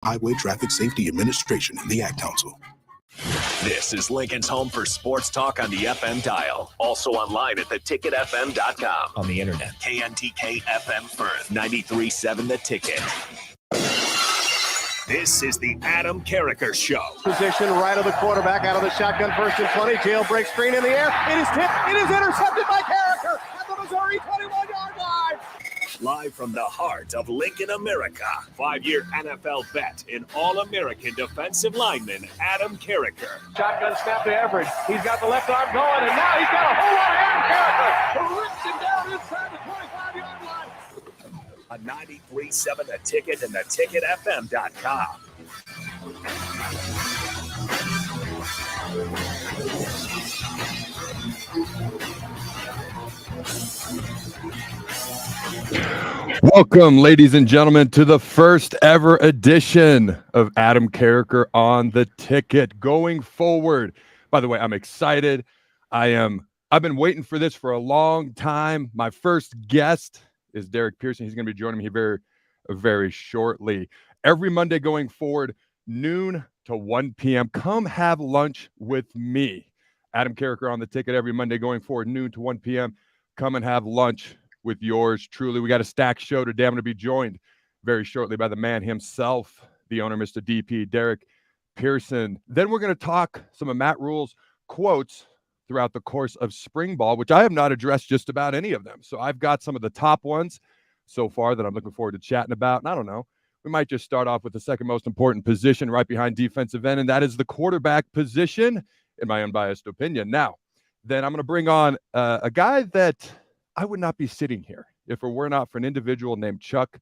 Highway Traffic Safety Administration and the Ad Council. This is Lincoln's home for sports talk on the FM dial. Also online at theticketfm.com. On the internet. KNTK FM Firth, 93.7 The Ticket. This is the Adam Carriker Show. Position right of the quarterback, out of the shotgun, 1st and 20. Jailbreak screen in the air. It is tipped. It is intercepted by Carriker at the Missouri 21-yard line. Live from the heart of Lincoln, America, 5-year NFL vet and All-American defensive lineman Adam Carriker. Shotgun snap to Everett. He's got the left arm going, and now he's got a whole lot of Adam Carriker who rips him down inside the 25-yard line. A 93.7 The Ticket and theticketfm.com. Welcome, ladies and gentlemen, to the first ever edition of Adam Carriker on the Ticket. Going forward, by the way, I'm excited. I've been waiting for this for a long time. My first guest is Derek Pearson. He's going to be joining me very, very shortly. Every Monday going forward, noon to 1 p.m. Come have lunch with me. Adam Carriker on the Ticket every Monday going forward, noon to 1 p.m. Come and have lunch with yours truly. We got a stacked show today. I'm going to be joined very shortly by the man himself, the owner, Mr. DP, Derek Pearson. Then we're going to talk some of Matt Rule's quotes throughout the course of spring ball, which I have not addressed just about any of them. So I've got some of the top ones so far that I'm looking forward to chatting about. And I don't know, we might just start off with the second most important position right behind defensive end, and that is the quarterback position, in my unbiased opinion. Now, then I'm going to bring on a guy that I would not be sitting here if it were not for an individual named Chuck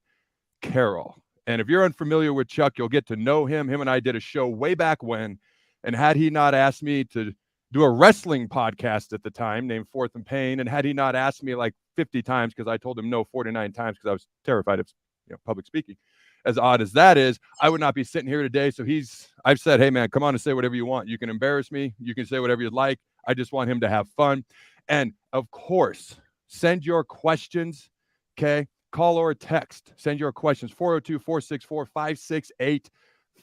Carroll. And if you're unfamiliar with Chuck, you'll get to know him. Him and I did a show way back when, and had he not asked me to do a wrestling podcast at the time named Fourth and Pain, and had he not asked me like 50 times because I told him no 49 times because I was terrified of public speaking, as odd as that is, I would not be sitting here today. So I've said, hey man, come on and say whatever you want. You can embarrass me. You can say whatever you'd like. I just want him to have fun. And of course, send your questions, okay? Call or text. Send your questions, 402-464-5685,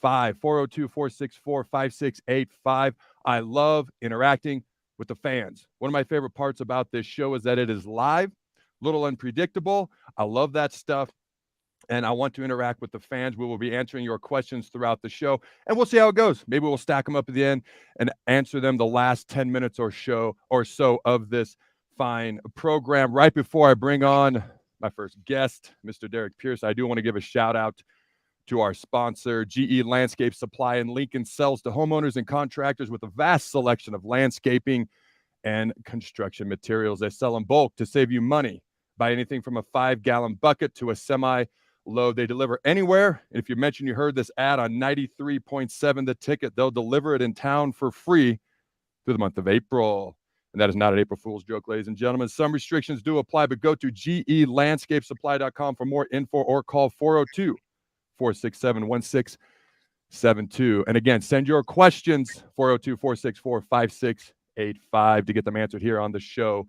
402-464-5685. I love interacting with the fans. One of my favorite parts about this show is that it is live, a little unpredictable. I love that stuff, and I want to interact with the fans. We will be answering your questions throughout the show, and we'll see how it goes. Maybe we'll stack them up at the end and answer them the last 10 minutes or so of this fine program. Right before I bring on my first guest, Mr. Derek Pierce, I do want to give a shout out to our sponsor, GE Landscape Supply in Lincoln. Sells to homeowners and contractors with a vast selection of landscaping and construction materials. They sell in bulk to save you money. Buy anything from a 5-gallon bucket to a semi-load. They deliver anywhere. And if you mention you heard this ad on 93.7 The Ticket, they'll deliver it in town for free through the month of April. And that is not an April Fool's joke, ladies and gentlemen. Some restrictions do apply, but go to gelandscapesupply.com for more info or call 402-467-1672. And again, send your questions, 402-464-5685, to get them answered here on the show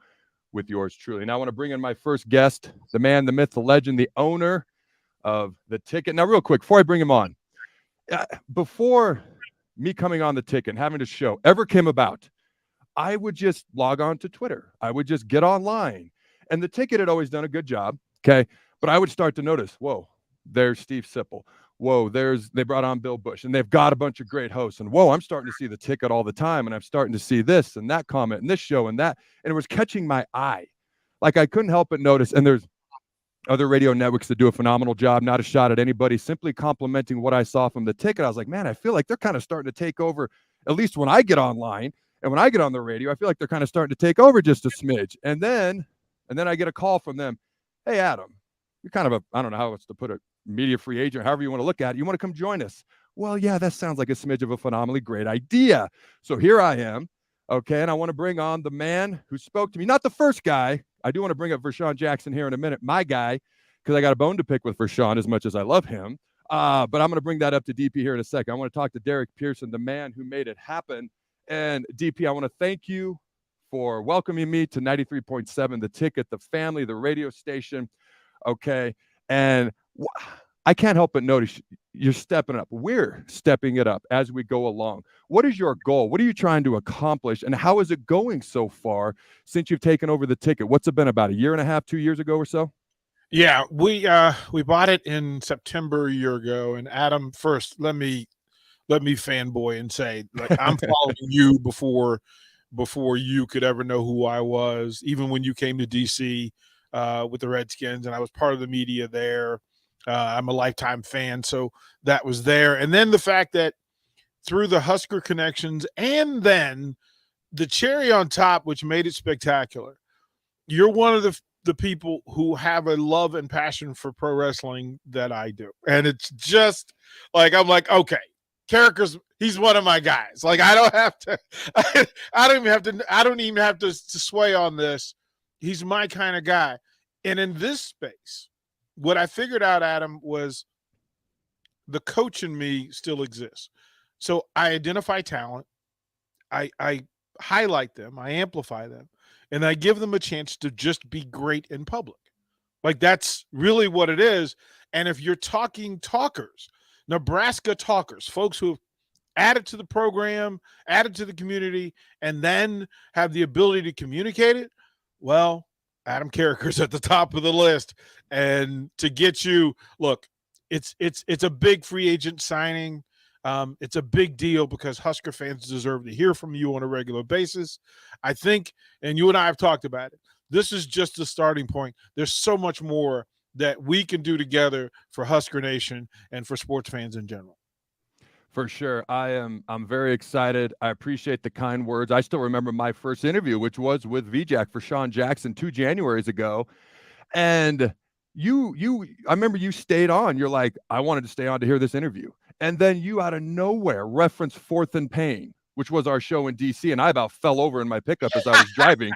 with yours truly. Now I want to bring in my first guest, the man, the myth, the legend, the owner of the Ticket. Now, real quick, before I bring him on, before me coming on the Ticket and having a show ever came about, I would just log on to Twitter. I would just get online. And the Ticket had always done a good job, okay? But I would start to notice, whoa, there's Steve Sipple. Whoa, they brought on Bill Bush, and they've got a bunch of great hosts. And whoa, I'm starting to see the Ticket all the time, and I'm starting to see this and that comment and this show and that. And it was catching my eye. Like I couldn't help but notice. And there's other radio networks that do a phenomenal job, not a shot at anybody, simply complimenting what I saw from the Ticket. I was like, man, I feel like they're kind of starting to take over, at least when I get online. And when I get on the radio, I feel like they're kind of starting to take over just a smidge. And then I get a call from them. Hey, Adam, you're kind of I don't know how else to put it, media free agent, however you want to look at it. You want to come join us? Well, yeah, that sounds like a smidge of a phenomenally great idea. So here I am. Okay. And I want to bring on the man who spoke to me, not the first guy. I do want to bring up Vershawn Jackson here in a minute, my guy, because I got a bone to pick with Vershawn as much as I love him. But I'm going to bring that up to DP here in a second. I want to talk to Derek Pearson, the man who made it happen. And DP, I want to thank you for welcoming me to 93.7 The Ticket, the family, the radio station. Okay. And I can't help but notice you're stepping up. We're stepping it up as we go along. What is your goal? What are you trying to accomplish? And how is it going so far since you've taken over the ticket? What's it been, about a year and a half, 2 years ago or so? Yeah, we bought it in September a year ago. And Adam, first, let me fanboy and say, like, I'm following you before you could ever know who I was, even when you came to DC with the Redskins, and I was part of the media there. I'm a lifetime fan, so that was there. And then the fact that through the Husker connections and then the cherry on top, which made it spectacular, you're one of the people who have a love and passion for pro wrestling that I do. And it's just like, I'm like, okay, Carriker's, he's one of my guys. Like, I don't have to, I don't even have to sway on this. He's my kind of guy. And in this space, what I figured out, Adam, was the coach in me still exists. So I identify talent, I highlight them, I amplify them, and I give them a chance to just be great in public. Like, that's really what it is. And if you're talking talkers, Nebraska talkers, folks who have added to the program, added to the community, and then have the ability to communicate it, well, Adam Carriker's at the top of the list. And to get you, look, it's a big free agent signing. It's a big deal because Husker fans deserve to hear from you on a regular basis. I think, and you and I have talked about it, this is just the starting point. There's so much more that we can do together for Husker Nation and for sports fans in general. For sure. I'm very excited. I appreciate the kind words. I still remember my first interview, which was with VJack for Sean Jackson 2 Januaries ago. And I remember you stayed on. You're like, I wanted to stay on to hear this interview. And then you out of nowhere referenced Fourth and Pain, which was our show in DC. And I about fell over in my pickup as I was driving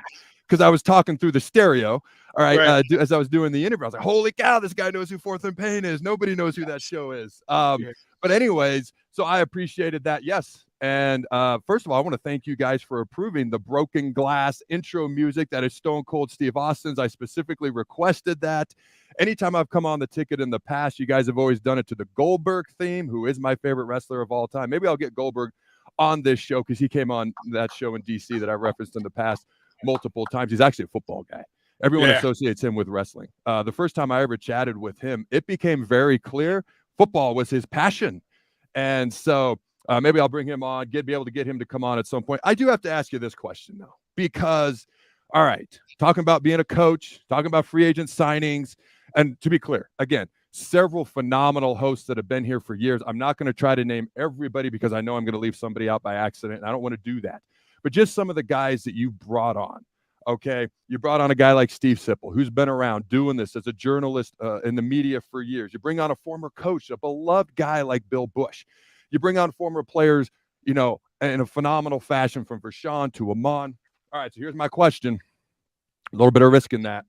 because I was talking through the stereo. All right. As I was doing the interview, I was like, holy cow, this guy knows who Fourth and Pain is. Nobody knows who that show is. But anyways, so I appreciated that. Yes. And first of all, I want to thank you guys for approving the Broken Glass intro music. That is Stone Cold Steve Austin's. I specifically requested that. Anytime I've come on the ticket in the past, you guys have always done it to the Goldberg theme, who is my favorite wrestler of all time. Maybe I'll get Goldberg on this show because he came on that show in DC that I referenced in the past multiple times. He's actually a football guy. Everyone associates him with wrestling. The first time I ever chatted with him, it became very clear football was his passion. And so maybe I'll bring him on, be able to get him to come on at some point. I do have to ask you this question, though, because, all right, talking about being a coach, talking about free agent signings, and to be clear, again, several phenomenal hosts that have been here for years. I'm not going to try to name everybody because I know I'm going to leave somebody out by accident, and I don't want to do that. But just some of the guys that you brought on. Okay, you brought on a guy like Steve Sipple, who's been around doing this as a journalist in the media for years. You bring on a former coach, a beloved guy like Bill Bush. You bring on former players, in a phenomenal fashion from Vershawn to Amon. All right, so here's my question. A little bit of risk in that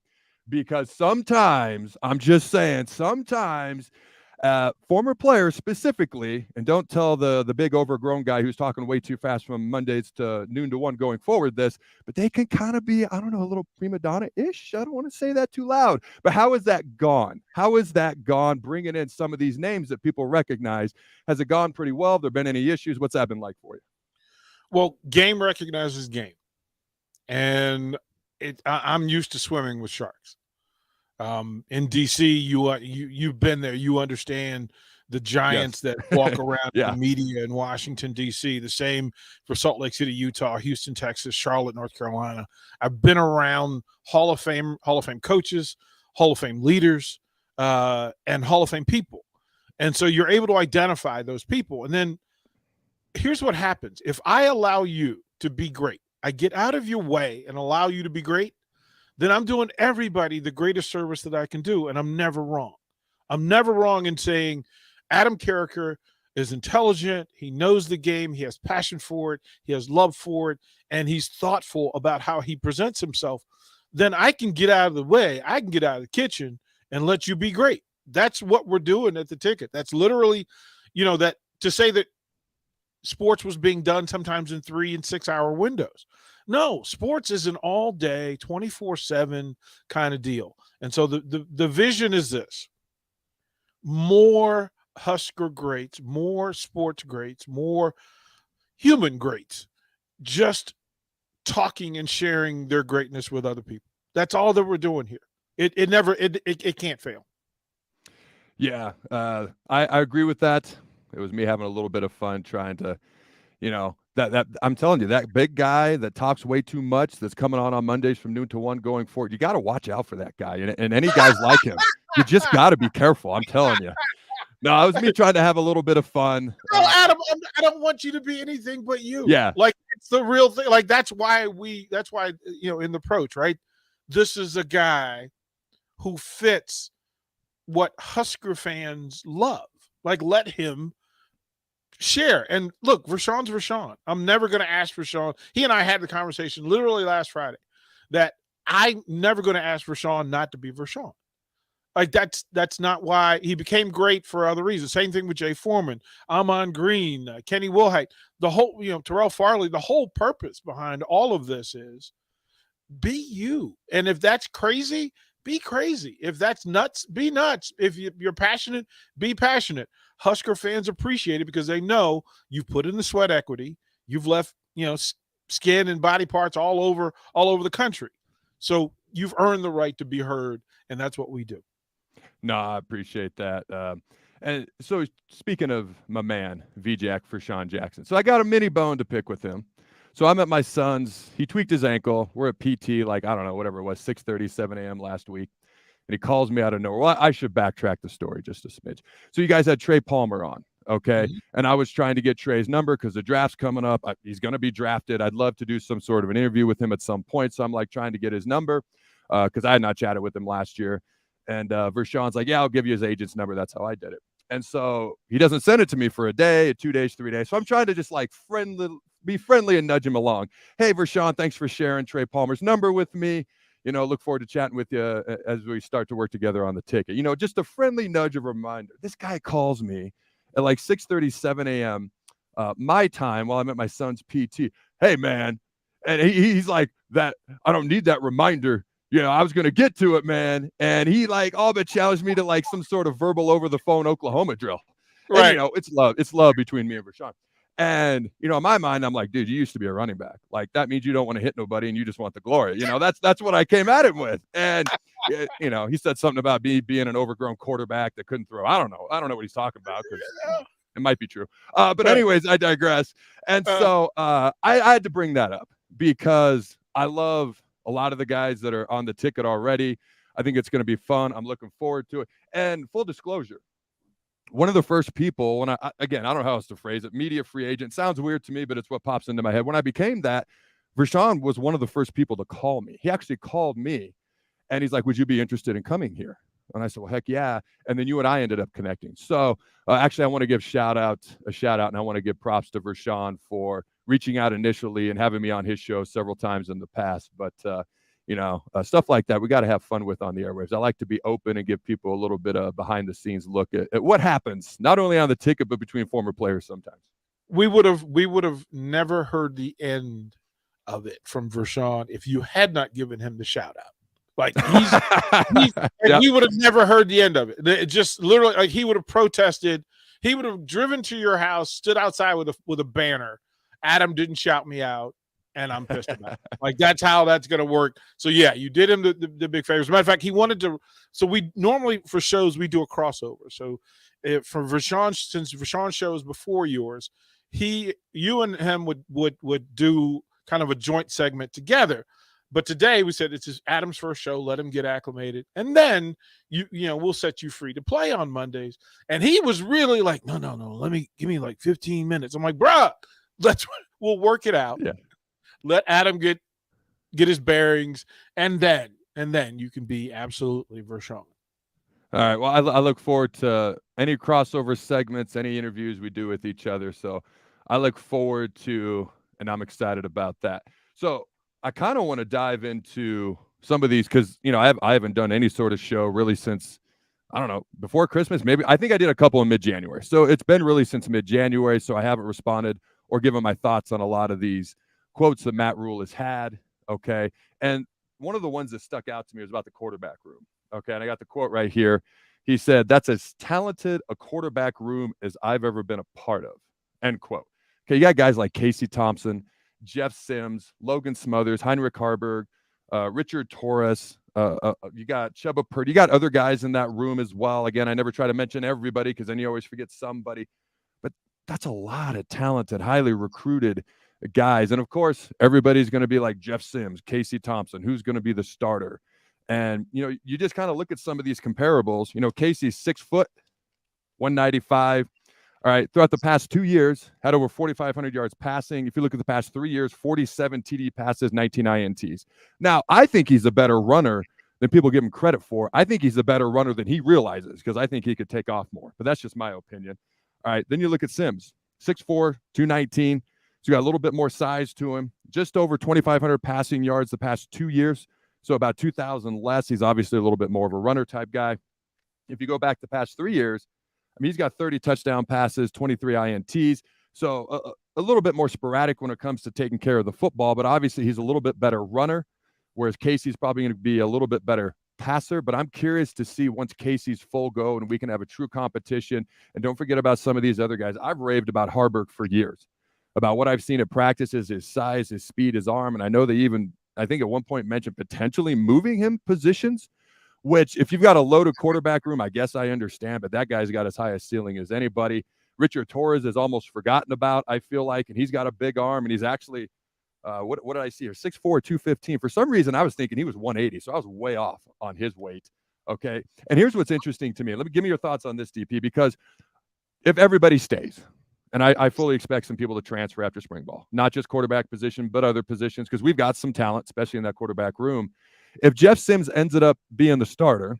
because sometimes, I'm just saying, sometimes former players specifically, and don't tell the big overgrown guy who's talking way too fast from Mondays to noon to 1 going forward but they can kind of be, I don't know, a little prima donna-ish. I don't want to say that too loud, but how is that gone? How is that gone? Bringing in some of these names that people recognize. Has it gone pretty well? Have there been any issues? What's that been like for you? Well, game recognizes game. And I'm used to swimming with sharks. In DC, you've been there. You understand the giants that walk around the media in Washington, D.C. The same for Salt Lake City, Utah, Houston, Texas, Charlotte, North Carolina. I've been around Hall of Fame coaches, Hall of Fame leaders, and Hall of Fame people. And so you're able to identify those people. And then here's what happens. If I allow you to be great, I get out of your way and allow you to be great, then I'm doing everybody the greatest service that I can do, and I'm never wrong. I'm never wrong in saying Adam Carriker is intelligent, he knows the game, he has passion for it, he has love for it, and he's thoughtful about how he presents himself. Then I can get out of the way, I can get out of the kitchen and let you be great. That's what we're doing at the ticket. That's literally, that to say that sports was being done sometimes in 3 and 6 hour windows. No, sports is an all day 24/7 kind of deal. And so the vision is this. more Husker greats, more sports greats, more human greats, just talking and sharing their greatness with other people. That's all that we're doing here. It can't fail. Yeah, I agree with that. It was me having a little bit of fun trying to, that I'm telling you, that big guy that talks way too much that's coming on Mondays from noon to 1 going forward. You got to watch out for that guy, and any guys like him. You just got to be careful. I'm telling you. No, it was me trying to have a little bit of fun. No, Adam, I don't want you to be anything but you. Yeah, like it's the real thing. Like that's why in the approach, right? This is a guy who fits what Husker fans love. Like, let him share. And look, Rashawn's Rashawn. I'm never going to ask Rashawn. He and I had the conversation literally last Friday that I'm never going to ask Rashawn not to be Rashawn. Like that's not why he became great for other reasons. Same thing with Jay Foreman, Amon Green, Kenny Wilhite, the whole, Terrell Farley. The whole purpose behind all of this is be you. And if that's crazy, be crazy. If that's nuts, be nuts. If you're passionate, be passionate. Husker fans appreciate it because they know you've put in the sweat equity. You've left, skin and body parts all over the country. So you've earned the right to be heard, and that's what we do. No, I appreciate that. And so speaking of my man, VJack for Sean Jackson. So I got a mini bone to pick with him. So I'm at my son's. He tweaked his ankle. We're at PT, like, I don't know, whatever it was, 6:30, 7 a.m. last week. And he calls me out of nowhere. Well, I should backtrack the story just a smidge. So you guys had Trey Palmer on, okay? Mm-hmm. And I was trying to get Trey's number because the draft's coming up. He's going to be drafted. I'd love to do some sort of an interview with him at some point. So I'm like trying to get his number because I had not chatted with him last year. And Vershawn's like, yeah, I'll give you his agent's number. That's how I did it. And so he doesn't send it to me for a day, 2 days, 3 days. So I'm trying to just like be friendly and nudge him along. Hey, Vershawn, thanks for sharing Trey Palmer's number with me. Look forward to chatting with you as we start to work together on the ticket. Just a friendly nudge of a reminder. This guy calls me at like 6:30, 7 a.m. My time while I'm at my son's PT. Hey, man. And he's like, that I don't need that reminder. I was going to get to it, man. And he like all but challenged me to like some sort of verbal over the phone Oklahoma drill. Right. And, it's love between me and Vershawn. And, in my mind, I'm like, dude, you used to be a running back. Like, that means you don't want to hit nobody and you just want the glory. That's what I came at him with. And, he said something about me being an overgrown quarterback that couldn't throw. I don't know what he's talking about because it might be true. But anyways, I digress. And so I had to bring that up because I love a lot of the guys that are on the ticket already. I think it's going to be fun. I'm looking forward to it. And full disclosure, one of the first people when I don't know how else to phrase it, media free agent, sounds weird to me, but it's what pops into my head. When I became that, Vershawn was one of the first people to call me. He actually called me and he's like, would you be interested in coming here? And I said, well, heck yeah. And then you and I ended up connecting. So actually I want to give a shout out, and I want to give props to Vershawn for reaching out initially and having me on his show several times in the past. But, stuff like that, we got to have fun with on the airwaves. I like to be open and give people a little bit of behind the scenes look at what happens, not only on the ticket, but between former players sometimes. We would have never heard the end of it from Vershawn if you had not given him the shout out. Like he would have never heard the end of it. It just literally, like, he would have protested. He would have driven to your house, stood outside with a banner. Adam didn't shout me out, and I'm pissed about it. Like, that's how that's going to work. So, yeah, you did him the big favor. As a matter of fact, he wanted to – so we normally, for shows, we do a crossover. So, for Vershawn, since Vershawn's show is before yours, you and him would do kind of a joint segment together. But today we said it's just Adam's first show. Let him get acclimated, and then we'll set you free to play on Mondays. And he was really like, no. Give me like 15 minutes. I'm like, bruh, we'll work it out. Yeah. Let Adam get his bearings, and then you can be absolutely Vershawn. All right. Well, I look forward to any crossover segments, any interviews we do with each other. So I look forward to, and I'm excited about that. So I kind of want to dive into some of these because, I haven't done any sort of show really since, I don't know, before Christmas. Maybe I think I did a couple in mid-January. So it's been really since mid-January. So I haven't responded or given my thoughts on a lot of these quotes that Matt Rule has had. Okay. And one of the ones that stuck out to me was about the quarterback room. Okay. And I got the quote right here. He said, "That's as talented a quarterback room as I've ever been a part of." End quote. Okay, you got guys like Casey Thompson, Jeff Sims, Logan Smothers, Heinrich Harburg, Richard Torres. You got Chuba Purdy. You got other guys in that room as well. Again, I never try to mention everybody because then you always forget somebody. But that's a lot of talented, highly recruited guys. And of course, everybody's going to be like Jeff Sims, Casey Thompson, who's going to be the starter. And, you just kind of look at some of these comparables. Casey's 6 foot, 195. All right, throughout the past 2 years, had over 4,500 yards passing. If you look at the past 3 years, 47 TD passes, 19 INTs. Now, I think he's a better runner than people give him credit for. I think he's a better runner than he realizes because I think he could take off more. But that's just my opinion. All right, then you look at Sims, 6'4", 219. So you got a little bit more size to him. Just over 2,500 passing yards the past 2 years. So about 2,000 less. He's obviously a little bit more of a runner type guy. If you go back the past 3 years, he's got 30 touchdown passes, 23 INTs. So a little bit more sporadic when it comes to taking care of the football, but obviously he's a little bit better runner, whereas Casey's probably going to be a little bit better passer. But I'm curious to see once Casey's full go and we can have a true competition. And don't forget about some of these other guys. I've raved about Harburg for years, about what I've seen at practices, his size, his speed, his arm. And I know they even, I think at one point mentioned potentially moving him positions, which if you've got a loaded quarterback room, I guess I understand, but that guy's got as high a ceiling as anybody. Richard Torres is almost forgotten about, I feel like, and he's got a big arm, and he's actually, what did I see here? 6'4", 215. For some reason, I was thinking he was 180, so I was way off on his weight, okay? And here's what's interesting to me. Give me your thoughts on this, DP, because if everybody stays, and I fully expect some people to transfer after spring ball, not just quarterback position, but other positions, because we've got some talent, especially in that quarterback room. If Jeff Sims ended up being the starter,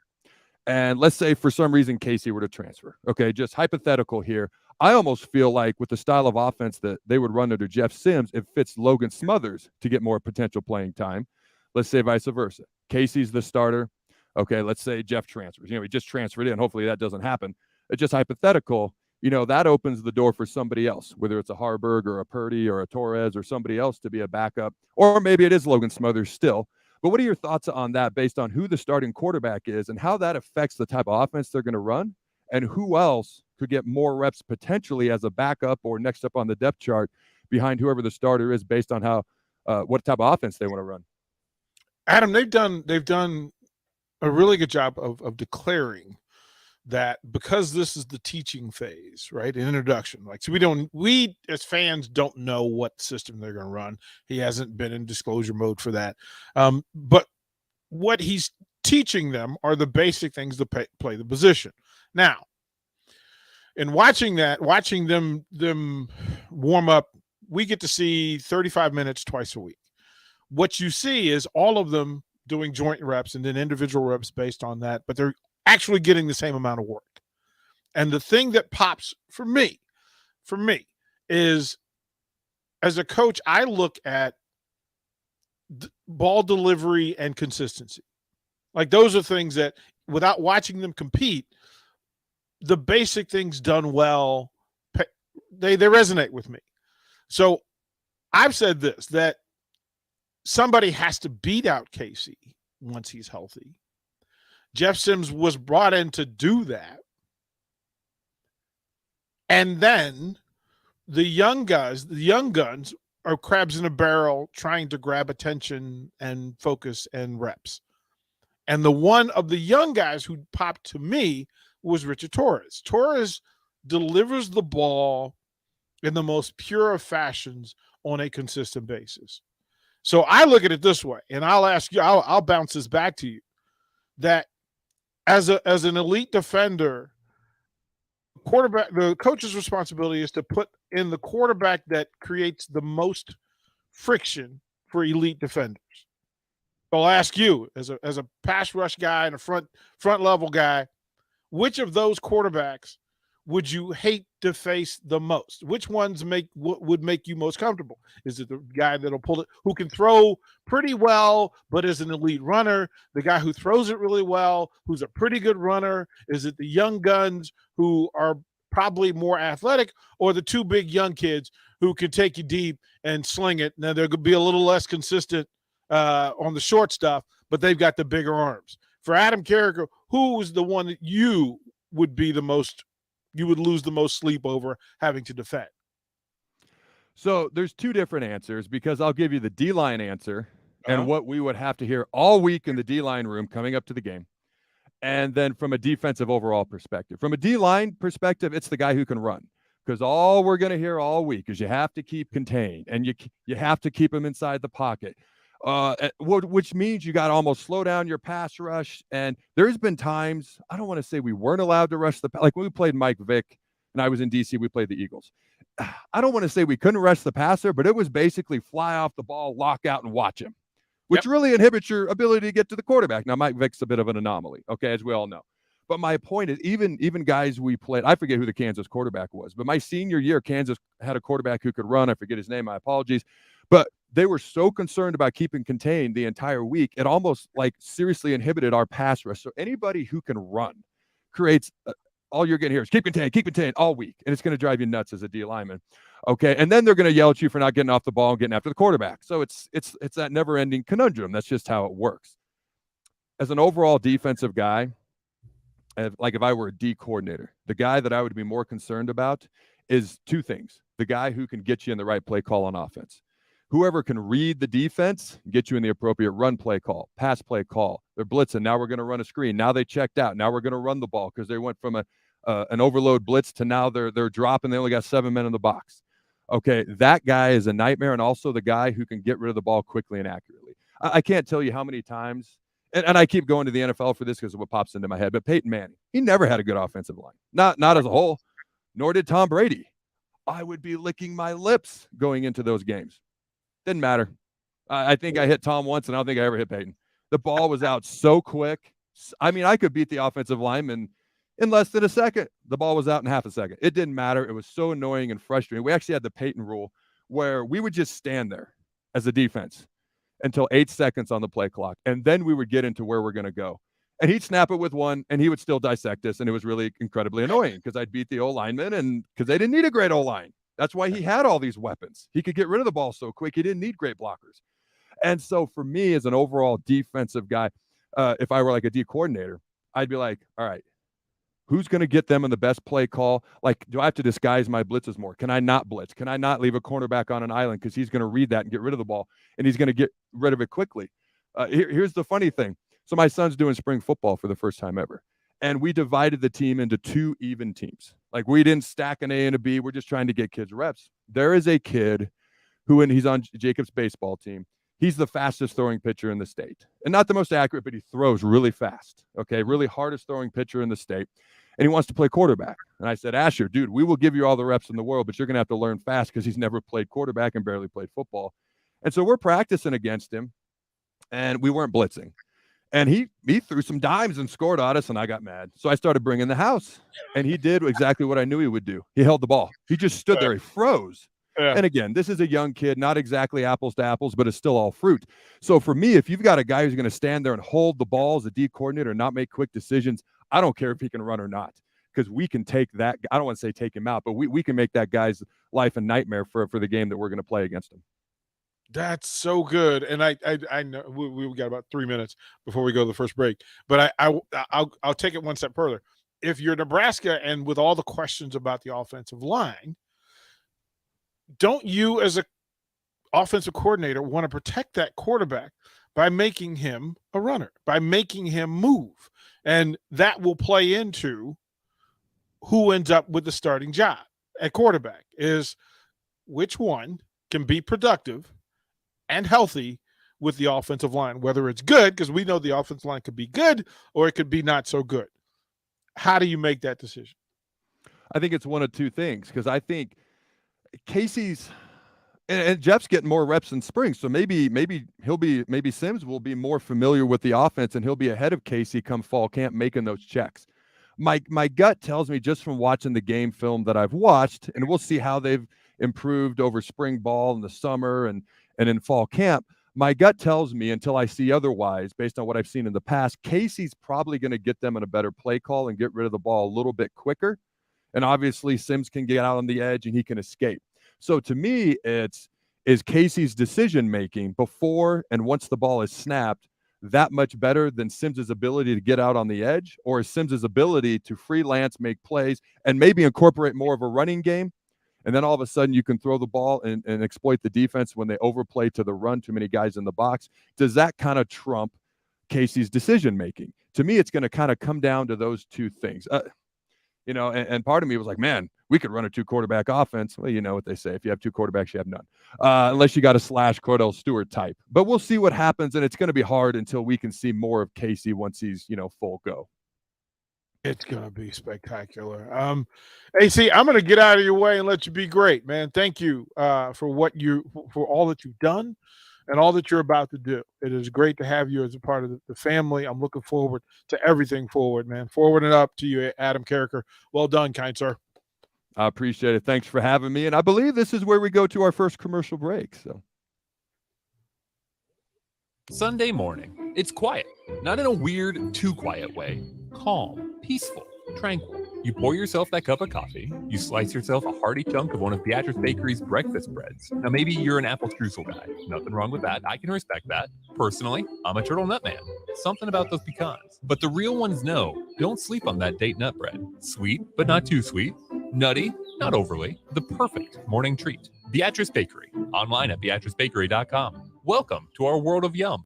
and let's say for some reason Casey were to transfer, okay, just hypothetical here, I almost feel like with the style of offense that they would run under Jeff Sims, it fits Logan Smothers to get more potential playing time. Let's say vice versa. Casey's the starter. Okay, let's say Jeff transfers. He just transferred in. Hopefully that doesn't happen. It's just hypothetical. That opens the door for somebody else, whether it's a Harburg or a Purdy or a Torres or somebody else to be a backup, or maybe it is Logan Smothers still. But what are your thoughts on that based on who the starting quarterback is and how that affects the type of offense they're going to run and who else could get more reps potentially as a backup or next up on the depth chart behind whoever the starter is based on how what type of offense they want to run? Adam, they've done a really good job of declaring that because this is the teaching phase, right? An introduction. Like, so we as fans don't know what system they're going to run. He hasn't been in disclosure mode for that. But what he's teaching them are the basic things to play the position. Now, in watching them warm up, we get to see 35 minutes twice a week. What you see is all of them doing joint reps and then individual reps based on that, but they're actually getting the same amount of work. And the thing that pops for me is, as a coach, I look at ball delivery and consistency. Like, those are things that, without watching them compete, the basic things done well, they resonate with me. So I've said this, that somebody has to beat out Casey once he's healthy. Jeff Sims was brought in to do that. And then the young guns are crabs in a barrel trying to grab attention and focus and reps. And the one of the young guys who popped to me was Richard Torres. Torres delivers the ball in the most pure of fashions on a consistent basis. So I look at it this way, and I'll ask you, I'll bounce this back to you, that as an elite defender, the coach's responsibility is to put in the quarterback that creates the most friction for elite defenders. So I'll ask you, as a pass rush guy and a front level guy, which of those quarterbacks would you hate to face the most? Which ones would make you most comfortable? Is it the guy that'll pull it, who can throw pretty well but is an elite runner? The guy who throws it really well, who's a pretty good runner? Is it the young guns who are probably more athletic, or the two big young kids who can take you deep and sling it? Now, they're going to be a little less consistent on the short stuff, but they've got the bigger arms. For Adam Carriker, who was the one that you would lose the most sleep over having to defend? So there's two different answers, because I'll give you the D-line answer and what we would have to hear all week in the D-line room coming up to the game. And then from a defensive overall perspective. From a D-line perspective, it's the guy who can run. Because all we're going to hear all week is you have to keep contained, and you have to keep him inside the pocket, which means you got to almost slow down your pass rush. And there's been times, I don't want to say we weren't allowed to rush like when we played Mike Vick and I was in DC, we played the Eagles. I don't want to say we couldn't rush the passer, but it was basically fly off the ball, lock out, and watch him, which really inhibits your ability to get to the quarterback. Now, Mike Vick's a bit of an anomaly, okay, as we all know. But my point is, even guys we played, I forget who the Kansas quarterback was, but my senior year, Kansas had a quarterback who could run. I forget his name. My apologies. But they were so concerned about keeping contained the entire week, it almost like seriously inhibited our pass rush. So anybody who can run creates all you're going to hear is keep contained all week. And it's going to drive you nuts as a D lineman. Okay. And then they're going to yell at you for not getting off the ball and getting after the quarterback. So it's that never ending conundrum. That's just how it works. As an overall defensive guy, like if I were a D coordinator, the guy that I would be more concerned about is two things. The guy who can get you in the right play call on offense. Whoever can read the defense, get you in the appropriate run play call, pass play call. They're blitzing. Now we're going to run a screen. Now they checked out. Now we're going to run the ball because they went from an overload blitz to now they're dropping. They only got 7 men in the box. Okay, that guy is a nightmare, and also the guy who can get rid of the ball quickly and accurately. I can't tell you how many times, and I keep going to the NFL for this because of what pops into my head, but Peyton Manning, he never had a good offensive line. Not as a whole, nor did Tom Brady. I would be licking my lips going into those games. Didn't matter. I think I hit Tom once, and I don't think I ever hit Peyton. The ball was out so quick. I mean, I could beat the offensive lineman in less than a second. The ball was out in half a second. It didn't matter. It was so annoying and frustrating. We actually had the Peyton rule where we would just stand there as a defense until 8 seconds on the play clock, and then we would get into where we're going to go. And he'd snap it with one, and he would still dissect us, and it was really incredibly annoying because I'd beat the O-lineman, and because they didn't need a great O-line. That's why he had all these weapons. He could get rid of the ball so quick. He didn't need great blockers. And so for me as an overall defensive guy, if I were like a D coordinator, I'd be like, all right, who's going to get them in the best play call? Like, do I have to disguise my blitzes more? Can I not blitz? Can I not leave a cornerback on an island because he's going to read that and get rid of the ball, and he's going to get rid of it quickly? Here's the funny thing. So my son's doing spring football for the first time ever. And we divided the team into 2 even teams. Like, we didn't stack an A and a B. We're just trying to get kids reps. There is a kid who, and he's on Jacob's baseball team, he's the fastest throwing pitcher in the state. And not the most accurate, but he throws really fast. Okay, really hardest throwing pitcher in the state. And he wants to play quarterback. And I said, Asher, dude, we will give you all the reps in the world, but you're going to have to learn fast because he's never played quarterback and barely played football. And so we're practicing against him, and we weren't blitzing. And he threw some dimes and scored on us, and I got mad. So I started bringing the house, and he did exactly what I knew he would do. He held the ball. He just stood there. He froze. Yeah. And again, this is a young kid, not exactly apples to apples, but it's still all fruit. So for me, if you've got a guy who's going to stand there and hold the ball as a D coordinator and not make quick decisions, I don't care if he can run or not, because we can take that. I don't want to say take him out, but we can make that guy's life a nightmare for the game that we're going to play against him. That's so good, and I know we got about 3 minutes before we go to the first break, but I'll take it one step further. If you're Nebraska and with all the questions about the offensive line, don't you as a offensive coordinator want to protect that quarterback by making him a runner, by making him move, and that will play into who ends up with the starting job at quarterback? Is which one can be productive and healthy with the offensive line, whether it's good, because we know the offensive line could be good or it could be not so good. How do you make that decision? I think it's one of two things, because I think Casey's and Jeff's getting more reps in spring, so maybe Sims will be more familiar with the offense and he'll be ahead of Casey come fall camp making those checks. My gut tells me, just from watching the game film that I've watched, and we'll see how they've improved over spring ball in the summer and in fall camp, my gut tells me, until I see otherwise, based on what I've seen in the past, Casey's probably going to get them in a better play call and get rid of the ball a little bit quicker. And obviously Sims can get out on the edge and he can escape. So to me, is Casey's decision-making before and once the ball is snapped that much better than Sims's ability to get out on the edge, or Sims's ability to freelance, make plays, and maybe incorporate more of a running game? And then all of a sudden you can throw the ball and exploit the defense when they overplay to the run, too many guys in the box. Does that kind of trump Casey's decision making? To me, it's going to kind of come down to those two things. And part of me was like, man, we could run a 2-quarterback offense. Well, you know what they say. If you have 2 quarterbacks, you have none. Unless you got a slash Cordell Stewart type. But we'll see what happens, and it's going to be hard until we can see more of Casey once he's, full go. It's going to be spectacular. AC, I'm going to get out of your way and let you be great, man. Thank you for all that you've done and all that you're about to do. It is great to have you as a part of the family. I'm looking forward to everything forward, man. Forward and up to you, Adam Carriker. Well done, kind sir. I appreciate it. Thanks for having me. And I believe this is where we go to our first commercial break. So Sunday morning. It's quiet, not in a weird, too quiet way. Calm, peaceful, tranquil. You pour yourself that cup of coffee. You slice yourself a hearty chunk of one of Beatrice Bakery's breakfast breads. Now, maybe you're an apple streusel guy. Nothing wrong with that. I can respect that. Personally, I'm a turtle nut man. Something about those pecans. But the real ones know, don't sleep on that date nut bread. Sweet, but not too sweet. Nutty, not overly. The perfect morning treat. Beatrice Bakery. Online at beatricebakery.com. Welcome to our world of yum.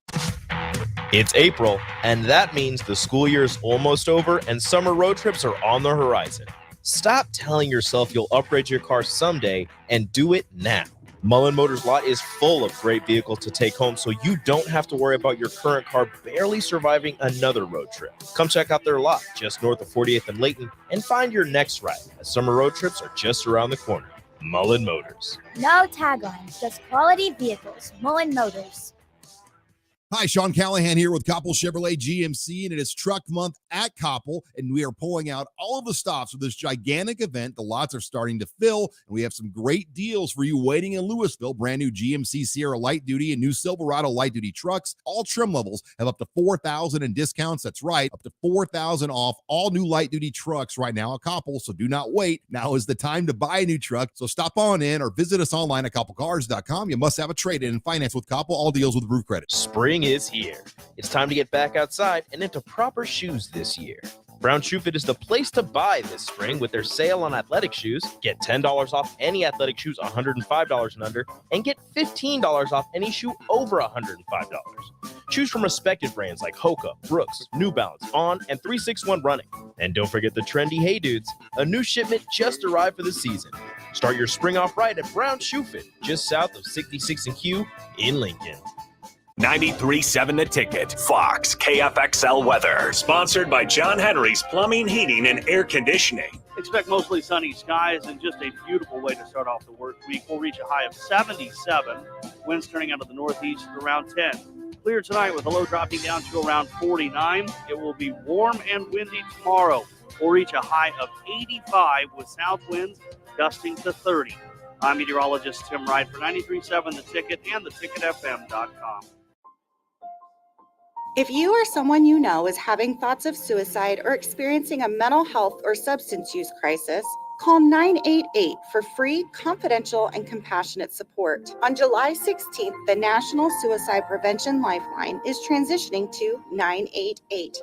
It's April, and that means the school year is almost over and summer road trips are on the horizon. Stop telling yourself you'll upgrade your car someday and do it now. Mullen Motors lot is full of great vehicles to take home, so you don't have to worry about your current car barely surviving another road trip. Come check out their lot just north of 48th and Layton and find your next ride, as summer road trips are just around the corner. Mullen Motors. No taglines, just quality vehicles. Mullen Motors. Hi, Sean Callahan here with Koppel Chevrolet GMC, and it is Truck Month at Koppel, and we are pulling out all of the stops for this gigantic event. The lots are starting to fill, and we have some great deals for you waiting in Louisville. Brand new GMC Sierra Light Duty and new Silverado Light Duty trucks. All trim levels have up to $4,000 in discounts. That's right, up to $4,000 off all new light duty trucks right now at Koppel, so do not wait. Now is the time to buy a new truck, so stop on in or visit us online at koppelcars.com. You must have a trade-in and finance with Koppel. All deals with approved credit. Spring is here. It's time to get back outside and into proper shoes this year. Brown Shoe Fit is the place to buy this spring with their sale on athletic shoes. Get $10 off any athletic shoes $105 and under, and get $15 off any shoe over $105. Choose from respected brands like Hoka, Brooks, New Balance, On, and 361 Running. And don't forget the trendy Hey Dudes. A new shipment just arrived for the season. Start your spring off right at Brown Shoe Fit, just south of 66 and Q in Lincoln. 93.7 The Ticket, Fox, KFXL weather. Sponsored by John Henry's Plumbing, Heating, and Air Conditioning. Expect mostly sunny skies and just a beautiful way to start off the work week. We'll reach a high of 77. Winds turning out of the northeast at around 10. Clear tonight with a low dropping down to around 49. It will be warm and windy tomorrow. We'll reach a high of 85 with south winds gusting to 30. I'm meteorologist Tim Wright for 93.7 The Ticket and theticketfm.com. If you or someone you know is having thoughts of suicide or experiencing a mental health or substance use crisis, call 988 for free, confidential, and compassionate support. On July 16th, the National Suicide Prevention Lifeline is transitioning to 988.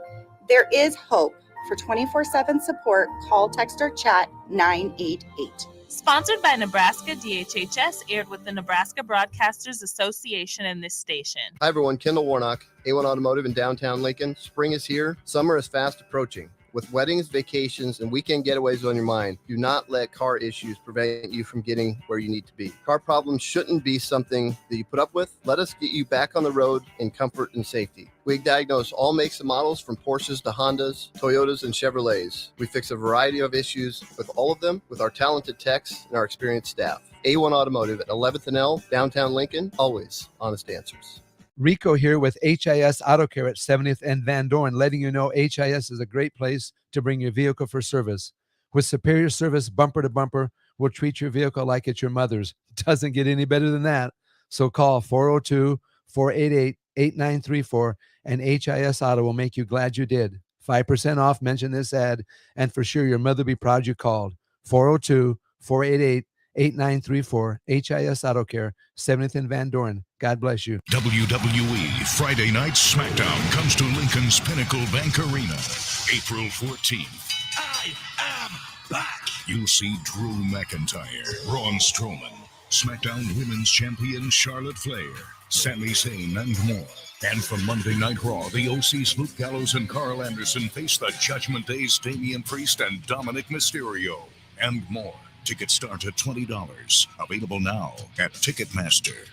There is hope. For 24/7 support, call, text, or chat 988. Sponsored by Nebraska DHHS, aired with the Nebraska Broadcasters Association and this station. Hi everyone, Kendall Warnock, A1 Automotive in downtown Lincoln. Spring is here, summer is fast approaching. With weddings, vacations, and weekend getaways on your mind, do not let car issues prevent you from getting where you need to be. Car problems shouldn't be something that you put up with. Let us get you back on the road in comfort and safety. We diagnose all makes and models from Porsches to Hondas, Toyotas, and Chevrolets. We fix a variety of issues with all of them with our talented techs and our experienced staff. A1 Automotive at 11th and L, downtown Lincoln, always honest answers. Rico here with HIS Auto Care at 70th and Van Dorn, letting you know HIS is a great place to bring your vehicle for service. With superior service, bumper to bumper, we'll treat your vehicle like it's your mother's. It doesn't get any better than that. So call 402-488-8934 and HIS Auto will make you glad you did. 5% off, mention this ad, and for sure your mother will be proud you called. 402-488-8934. 8934. HIS Auto Care, 70th and Van Doren. God bless you. WWE Friday Night SmackDown comes to Lincoln's Pinnacle Bank Arena, April 14th. I am back. You'll see Drew McIntyre, Braun Strowman, SmackDown Women's Champion Charlotte Flair, Sami Zayn, and more. And from Monday Night Raw, the OC's Luke Gallows and Carl Anderson face the Judgment Day's Damian Priest and Dominic Mysterio, and more. Tickets start at $20. Available now at Ticketmaster.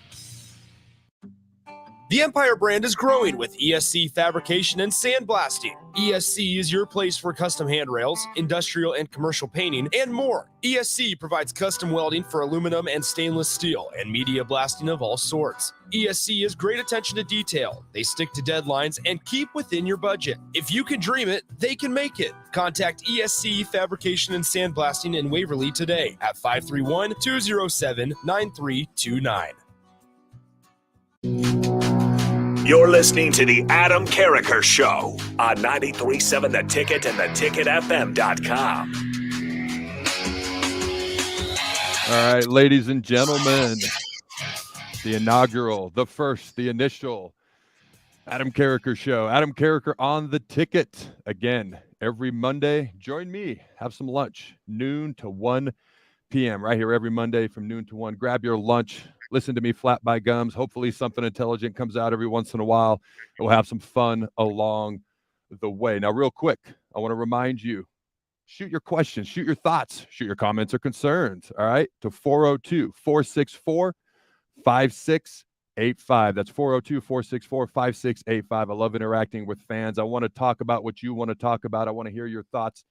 The Empire brand is growing with ESC Fabrication and Sandblasting. ESC is your place for custom handrails, industrial and commercial painting, and more. ESC provides custom welding for aluminum and stainless steel and media blasting of all sorts. ESC has great attention to detail. They stick to deadlines and keep within your budget. If you can dream it, they can make it. Contact ESC Fabrication and Sandblasting in Waverly today at 531-207-9329. You're listening to the Adam Carriker Show on 93.7 The Ticket and theticketfm.com. All right, ladies and gentlemen, the inaugural, the first, the initial Adam Carriker Show. Adam Carriker on the Ticket. Again, every Monday, join me, have some lunch, noon to 1 p.m. right here every Monday from noon to 1. Grab your lunch. Listen to me flap my gums. Hopefully something intelligent comes out every once in a while. We'll have some fun along the way. Now, real quick, I want to remind you, shoot your questions, shoot your thoughts, shoot your comments or concerns, all right, to 402-464-5685. That's 402-464-5685. I love interacting with fans. I want to talk about what you want to talk about. I want to hear your thoughts,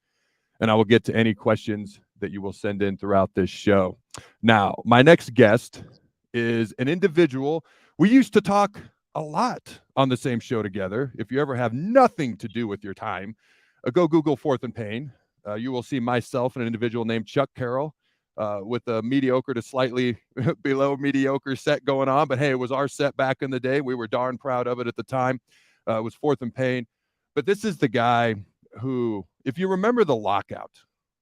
and I will get to any questions that you will send in throughout this show. Now, my next guest is an individual we used to talk a lot on the same show together. If you ever have nothing to do with your time, go Google Fourth and Pain. You will see myself and an individual named Chuck Carroll with a mediocre to slightly below mediocre set going on. But hey, it was our set back in the day. We were darn proud of it at the time. It was Fourth and Pain. But this is the guy who, if you remember the lockout,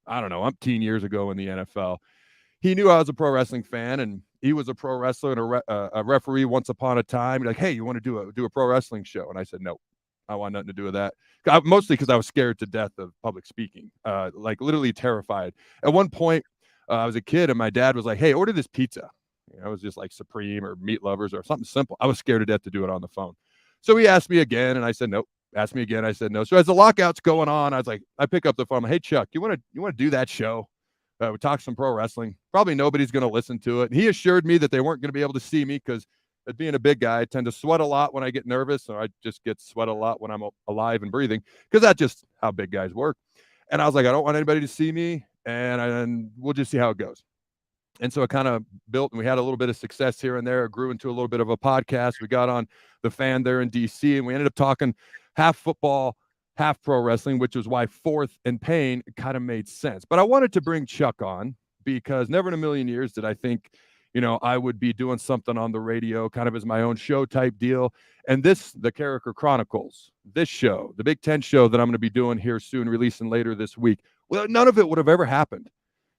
I don't know, umpteen years ago in the NFL, he knew I was a pro wrestling fan, and he was a pro wrestler and a referee once upon a time. He's like, hey, you want to do a pro wrestling show? And I said, no, I want nothing to do with that. Mostly because I was scared to death of public speaking, like literally terrified. At one point, I was a kid, and my dad was like, hey, order this pizza. It was just like Supreme or Meat Lovers or something simple. I was scared to death to do it on the phone. So he asked me again, and I said, nope. Asked me again, I said no. So as the lockout's going on, I was like, I pick up the phone. I'm like, hey, Chuck, you want to do that show? We talk some pro wrestling. Probably nobody's going to listen to it. And he assured me that they weren't going to be able to see me because, being a big guy, I tend to sweat a lot when I get nervous, or I just get sweat a lot when I'm alive and breathing, because that's just how big guys work. And I was like, I don't want anybody to see me, and we'll just see how it goes. And so it kind of built, and we had a little bit of success here and there. It grew into a little bit of a podcast. We got on The Fan there in DC, and we ended up talking half football, half pro wrestling, which was why Fourth and Pain kind of made sense. But I wanted to bring Chuck on because never in a million years did I think, I would be doing something on the radio, kind of as my own show type deal. And this, the Carriker Chronicles, this show, the Big Ten show that I'm going to be doing here soon, releasing later this week, well, none of it would have ever happened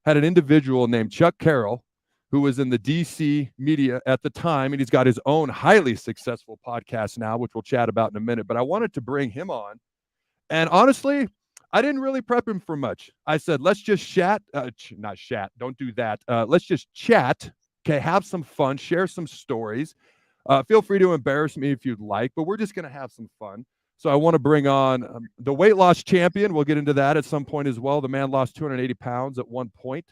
had an individual named Chuck Carroll, who was in the DC media at the time, and he's got his own highly successful podcast now, which we'll chat about in a minute. But I wanted to bring him on. And honestly, I didn't really prep him for much. I said, let's just chat. Not chat. Don't do that. Let's just chat. Okay, have some fun. Share some stories. Feel free to embarrass me if you'd like, but we're just going to have some fun. So I want to bring on the weight loss champion. We'll get into that at some point as well. The man lost 280 pounds at one point.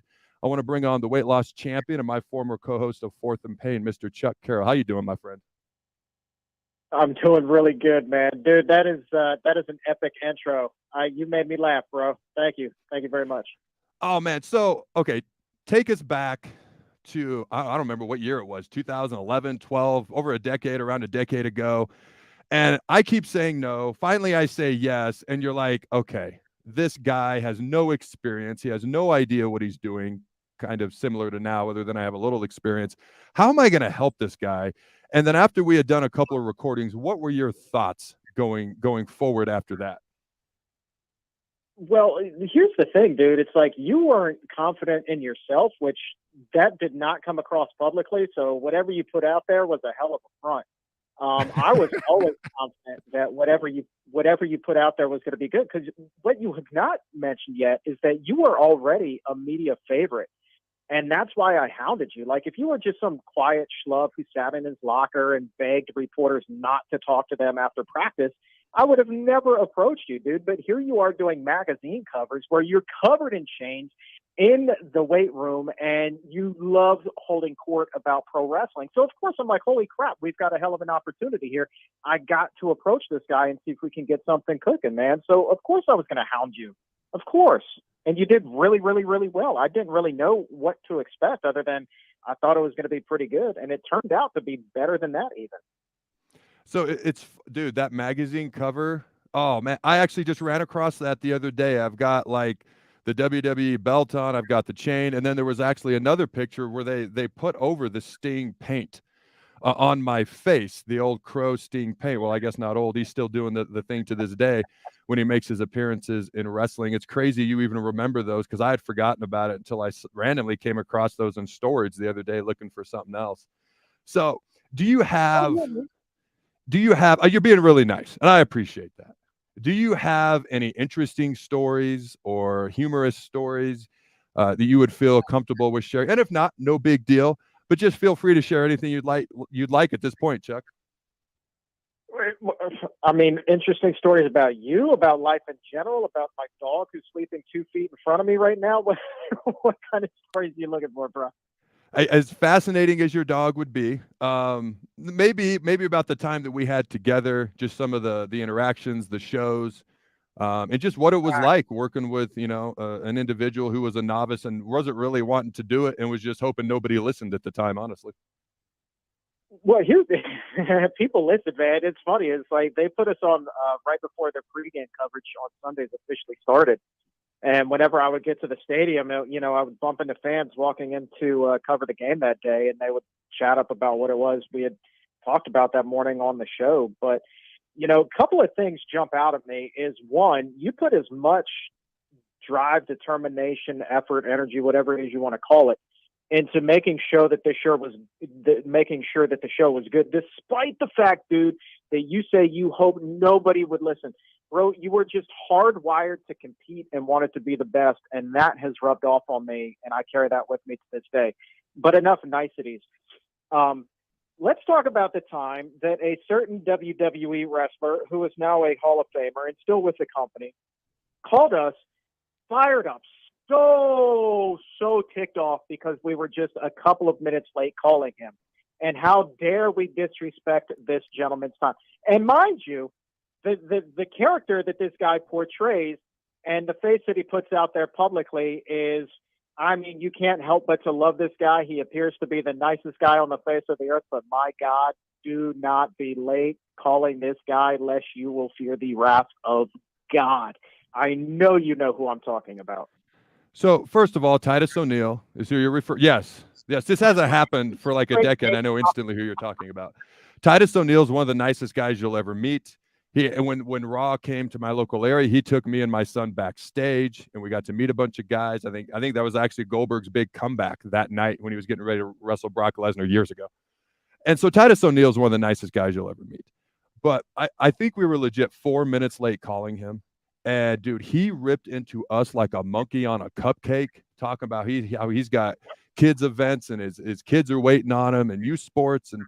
I want to bring on the weight loss champion and my former co-host of Fourth and Pain, Mr. Chuck Carroll. How you doing, my friend? I'm doing really good, man. Dude, that is an epic intro. You made me laugh, bro. Thank you. Thank you very much. Oh, man. So, okay, take us back to, I don't remember what year it was, 2011, 12, around a decade ago. And I keep saying no. Finally, I say yes. And you're like, okay, this guy has no experience. He has no idea what he's doing, kind of similar to now, other than I have a little experience. How am I going to help this guy? And then after we had done a couple of recordings, what were your thoughts going forward after that? Well, here's the thing, dude. It's like you weren't confident in yourself, which that did not come across publicly. So whatever you put out there was a hell of a front. I was always confident that whatever you put out there was going to be good. Because what you have not mentioned yet is that you were already a media favorite. And that's why I hounded you. Like, if you were just some quiet schlub who sat in his locker and begged reporters not to talk to them after practice, I would have never approached you, dude. But here you are doing magazine covers where you're covered in chains in the weight room, and you love holding court about pro wrestling. So, of course, I'm like, holy crap, we've got a hell of an opportunity here. I got to approach this guy and see if we can get something cooking, man. So, of course, I was going to hound you. Of course. And you did really, really, really well. I didn't really know what to expect other than I thought it was going to be pretty good. And it turned out to be better than that even. So it's, dude, that magazine cover. Oh, man. I actually just ran across that the other day. I've got like the WWE belt on. I've got the chain. And then there was actually another picture where they put over the Sting paint on my face, the old Crow Sting paint. Well, I guess not old. He's still doing the thing to this day when he makes his appearances in wrestling. It's crazy you even remember those, because I had forgotten about it until I randomly came across those in storage the other day looking for something else. So you're being really nice, and I appreciate that. Do you have any interesting stories or humorous stories that you would feel comfortable with sharing? And if not, no big deal, but just feel free to share anything you'd like at this point, Chuck. I mean, interesting stories about you, about life in general, about my dog who's sleeping 2 feet in front of me right now. What kind of stories are you looking for, bro? As fascinating as your dog would be, maybe about the time that we had together, just some of the interactions, the shows, and just what it was like working with, an individual who was a novice and wasn't really wanting to do it and was just hoping nobody listened at the time, honestly. Well, people listen, man. It's funny. It's like they put us on right before their pregame coverage on Sundays officially started. And whenever I would get to the stadium, I would bump into fans walking in to cover the game that day, and they would chat up about what it was we had talked about that morning on the show. But, a couple of things jump out at me is, one, you put as much drive, determination, effort, energy, whatever it is you want to call it, into making sure that the show was good, despite the fact, dude, that you say you hope nobody would listen. Bro, you were just hardwired to compete and wanted to be the best, and that has rubbed off on me, and I carry that with me to this day. But enough niceties. Let's talk about the time that a certain WWE wrestler, who is now a Hall of Famer and still with the company, called us, fired up, so ticked off because we were just a couple of minutes late calling him. And how dare we disrespect this gentleman's time. And mind you, the character that this guy portrays and the face that he puts out there publicly is, I mean, you can't help but to love this guy. He appears to be the nicest guy on the face of the earth, but my God, do not be late calling this guy, lest you will fear the wrath of God. I know you know who I'm talking about. So first of all, Titus O'Neil is who you're referring. Yes, this hasn't happened for like a decade. I know instantly who you're talking about. Titus O'Neil is one of the nicest guys you'll ever meet. And when Raw came to my local area, he took me and my son backstage, and we got to meet a bunch of guys. I think that was actually Goldberg's big comeback that night when he was getting ready to wrestle Brock Lesnar years ago. And so Titus O'Neil is one of the nicest guys you'll ever meet. But I think we were legit 4 minutes late calling him. And, dude, he ripped into us like a monkey on a cupcake, talking about how he's got kids events and his kids are waiting on him and youth sports. And,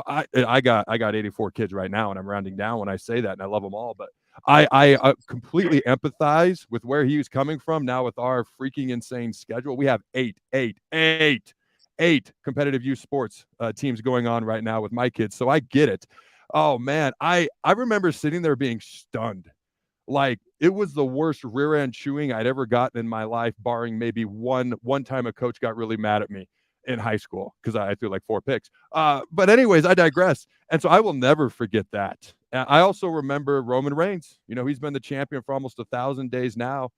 I got 84 kids right now, and I'm rounding down when I say that, and I love them all. But I completely empathize with where he was coming from now with our freaking insane schedule. We have eight competitive youth sports teams going on right now with my kids. So I get it. Oh, man, I remember sitting there being stunned. Like, it was the worst rear end chewing I'd ever gotten in my life, barring maybe one time a coach got really mad at me in high school because I threw like 4 picks. But anyways, I digress. And so I will never forget that. I also remember Roman Reigns. He's been the champion for almost 1,000 days now.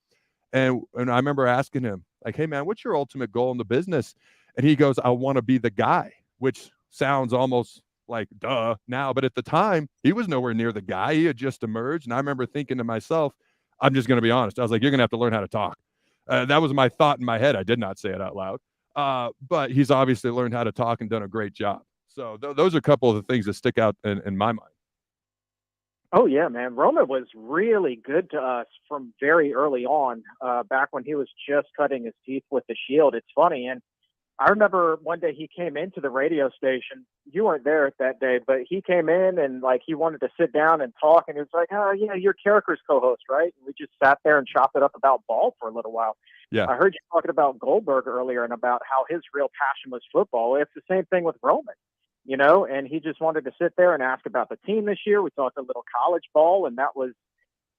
And I remember asking him, like, hey, man, what's your ultimate goal in the business? And he goes, I want to be the guy, which sounds almost like duh now. But at the time, he was nowhere near the guy. He had just emerged. And I remember thinking to myself, I'm just going to be honest. I was like, you're going to have to learn how to talk. That was my thought in my head. I did not say it out loud. But he's obviously learned how to talk and done a great job. So those are a couple of the things that stick out in my mind. Oh yeah, man. Roman was really good to us from very early on, back when he was just cutting his teeth with the Shield. It's funny, and I remember one day he came into the radio station. You weren't there that day, but he came in and like he wanted to sit down and talk, and he was like, "Oh, yeah, you're Carriker's co-host, right?" And we just sat there and chopped it up about ball for a little while. Yeah. I heard you talking about Goldberg earlier and about how his real passion was football. It's the same thing with Roman, and he just wanted to sit there and ask about the team this year. We talked a little college ball, and that was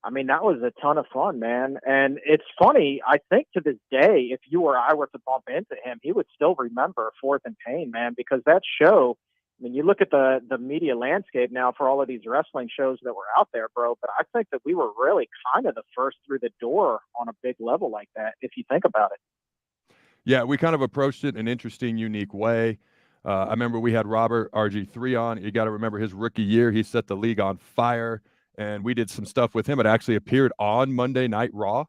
a ton of fun, man. And it's funny, I think to this day, if you or I were to bump into him, he would still remember Fourth and Pain, man, because that show, you look at the media landscape now for all of these wrestling shows that were out there, bro, but I think that we were really kind of the first through the door on a big level like that, if you think about it. Yeah, we kind of approached it in an interesting, unique way. I remember we had Robert RG3 on. You got to remember his rookie year. He set the league on fire, and we did some stuff with him. It actually appeared on Monday Night Raw,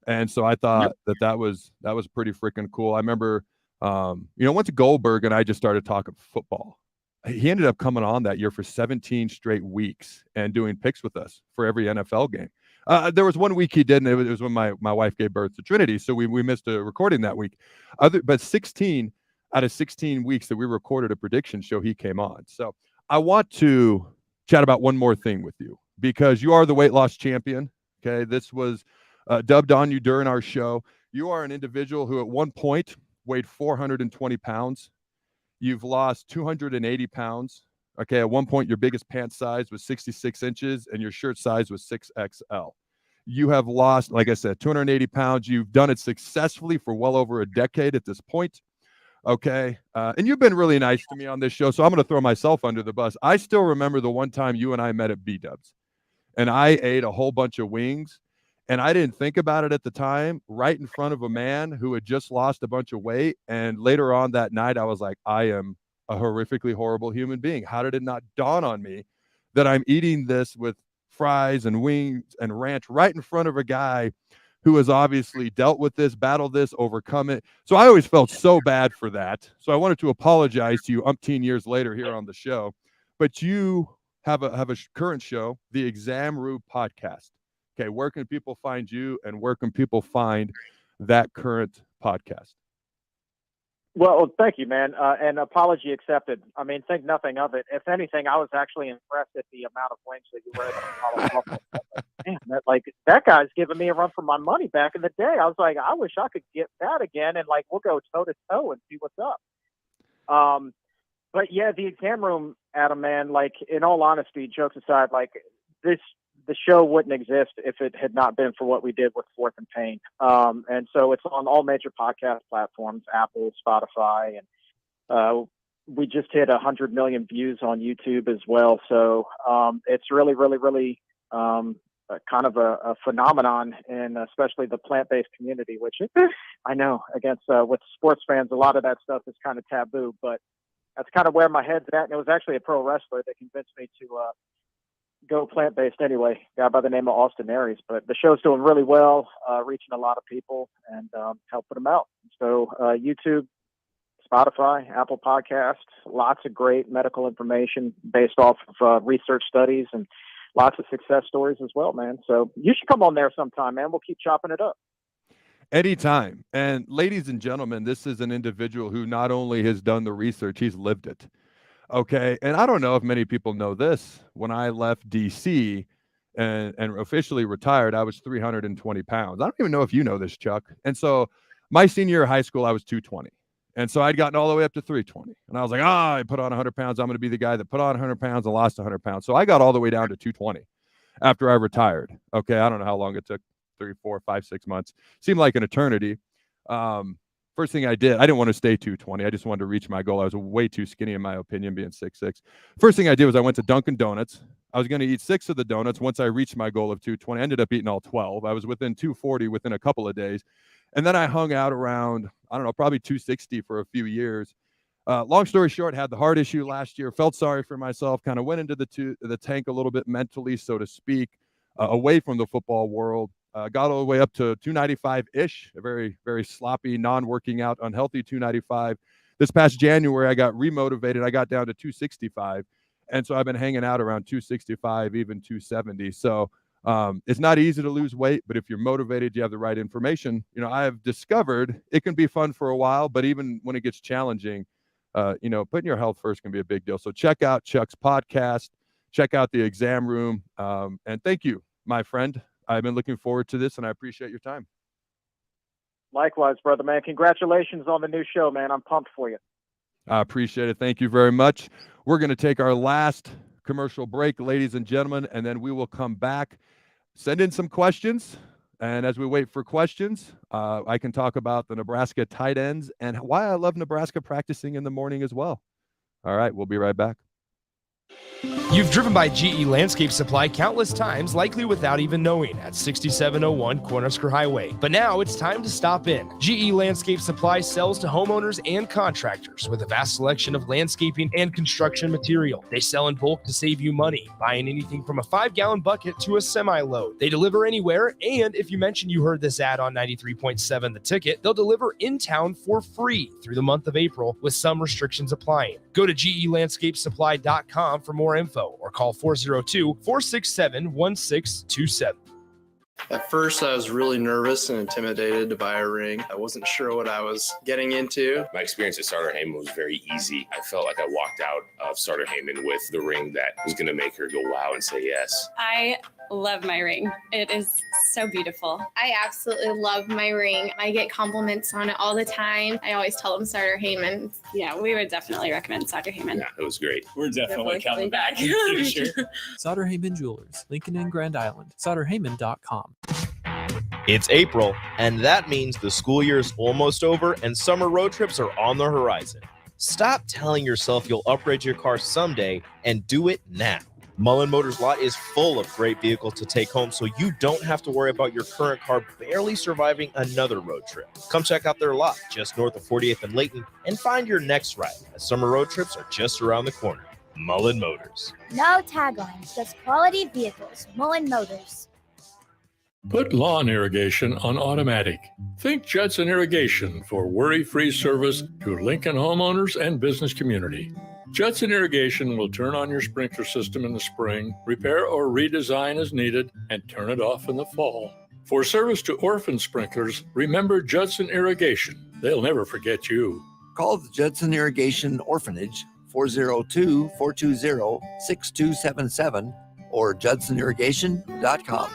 and so I thought that was pretty freaking cool. I remember, once Goldberg and I just started talking football. He ended up coming on that year for 17 straight weeks and doing picks with us for every NFL game. There was 1 week he didn't. It was when my wife gave birth to Trinity, so we missed a recording that week. But 16 out of 16 weeks that we recorded a prediction show, he came on. So I want to chat about one more thing with you because you are the weight loss champion. Okay, this was dubbed on you during our show. You are an individual who at one point weighed 420 pounds. You've lost 280 pounds. Okay, at one point, your biggest pant size was 66 inches and your shirt size was 6XL. You have lost, like I said, 280 pounds. You've done it successfully for well over a decade at this point. Okay, and you've been really nice to me on this show, so I'm going to throw myself under the bus. I still remember the one time you and I met at B-Dubs, and I ate a whole bunch of wings, and I didn't think about it at the time, right in front of a man who had just lost a bunch of weight, and later on that night, I was like, I am a horrifically horrible human being. How did it not dawn on me that I'm eating this with fries and wings and ranch right in front of a guy who has obviously dealt with this, battled this, overcome it? So I always felt so bad for that. So I wanted to apologize to you umpteen years later here on the show. But you have a current show, the Exam Room Podcast. Okay, where can people find you and where can people find that current podcast? Well, thank you, man. And apology accepted. Think nothing of it. If anything, I was actually impressed at the amount of wings that you were able to follow. Man, that guy's giving me a run for my money back in the day. I was like, I wish I could get that again, and we'll go toe to toe and see what's up. But yeah, the Exam Room, Adam, man. In all honesty, jokes aside, the show wouldn't exist if it had not been for what we did with Fourth and Pain. And so it's on all major podcast platforms, Apple, Spotify, and we just hit 100 million views on YouTube as well. So it's really, really, really kind of a phenomenon, and especially the plant-based community, which I know with sports fans, a lot of that stuff is kind of taboo, but that's kind of where my head's at. And it was actually a pro wrestler that convinced me to go plant-based anyway, a guy by the name of Austin Aries. But the show's doing really well, reaching a lot of people and helping them out. So YouTube, Spotify, Apple Podcasts, lots of great medical information based off of research studies and lots of success stories as well, man. So you should come on there sometime, man. We'll keep chopping it up. Anytime. And ladies and gentlemen, this is an individual who not only has done the research, he's lived it. Okay. And I don't know if many people know this. When I left DC and officially retired, I was 320 pounds. I don't even know if you know this, Chuck. And so my senior year of high school, I was 220. And so I'd gotten all the way up to 320. And I was like, I put on 100 pounds. I'm going to be the guy that put on 100 pounds and lost 100 pounds. So I got all the way down to 220 after I retired. Okay. I don't know how long it took, 3, 4, 5, 6 months. Seemed like an eternity. First thing I did, I didn't want to stay 220. I just wanted to reach my goal. I was way too skinny, in my opinion, being 6'6". First thing I did was I went to Dunkin' Donuts. I was going to eat 6 of the donuts. Once I reached my goal of 220, I ended up eating all 12. I was within 240 within a couple of days. And then I hung out around, I don't know, probably 260 for a few years. Long story short, had the heart issue last year, felt sorry for myself, kind of went into the tank a little bit mentally, so to speak, away from the football world. got all the way up to 295-ish, a very, very sloppy, non-working out, unhealthy 295. This past January, I got remotivated. I got down to 265. And so I've been hanging out around 265, even 270. So it's not easy to lose weight, but if you're motivated, you have the right information. I have discovered it can be fun for a while, but even when it gets challenging, putting your health first can be a big deal. So check out Chuck's podcast, check out the exam room. And thank you, my friend. I've been looking forward to this, and I appreciate your time. Likewise, brother, man. Congratulations on the new show, man. I'm pumped for you. I appreciate it. Thank you very much. We're going to take our last commercial break, ladies and gentlemen, and then we will come back. Send in some questions. And as we wait for questions, I can talk about the Nebraska tight ends and why I love Nebraska practicing in the morning as well. All right, we'll be right back. You've driven by GE Landscape Supply countless times, likely without even knowing, at 6701 Cornhusker Highway. But now it's time to stop in. GE Landscape Supply sells to homeowners and contractors with a vast selection of landscaping and construction material. They sell in bulk to save you money, buying anything from a 5-gallon bucket to a semi-load. They deliver anywhere, and if you mention you heard this ad on 93.7 The Ticket, they'll deliver in town for free through the month of April, with some restrictions applying. Go to GELandscapesupply.com for more info or call 402-467-1627. At first, I was really nervous and intimidated to buy a ring. I wasn't sure what I was getting into. My experience at Starter Heyman was very easy. I felt like I walked out of Starter Heyman with the ring that was going to make her go wow and say yes. I love my ring. It is so beautiful. I absolutely love my ring. I get compliments on it all the time. I always tell them Starter Heyman. Yeah, we would definitely recommend Starter Heyman. Yeah, it was great. We're definitely coming back. Sure. Sauter Heyman Jewelers, Lincoln and Grand Island. SauterHeyman.com. It's April, and that means the school year is almost over and summer road trips are on the horizon. Stop telling yourself you'll upgrade your car someday and do it now. Mullen Motors lot is full of great vehicles to take home, so you don't have to worry about your current car barely surviving another road trip. Come check out their lot just north of 48th and Layton and find your next ride, as summer road trips are just around the corner. Mullen Motors. No taglines, just quality vehicles. Mullen Motors. Put lawn irrigation on automatic. Think Judson Irrigation for worry-free service to Lincoln homeowners and business community. Judson Irrigation will turn on your sprinkler system in the spring, repair or redesign as needed, and turn it off in the fall. For service to orphan sprinklers, remember Judson Irrigation. They'll never forget you. Call the Judson Irrigation Orphanage 402-420-6277 or judsonirrigation.com.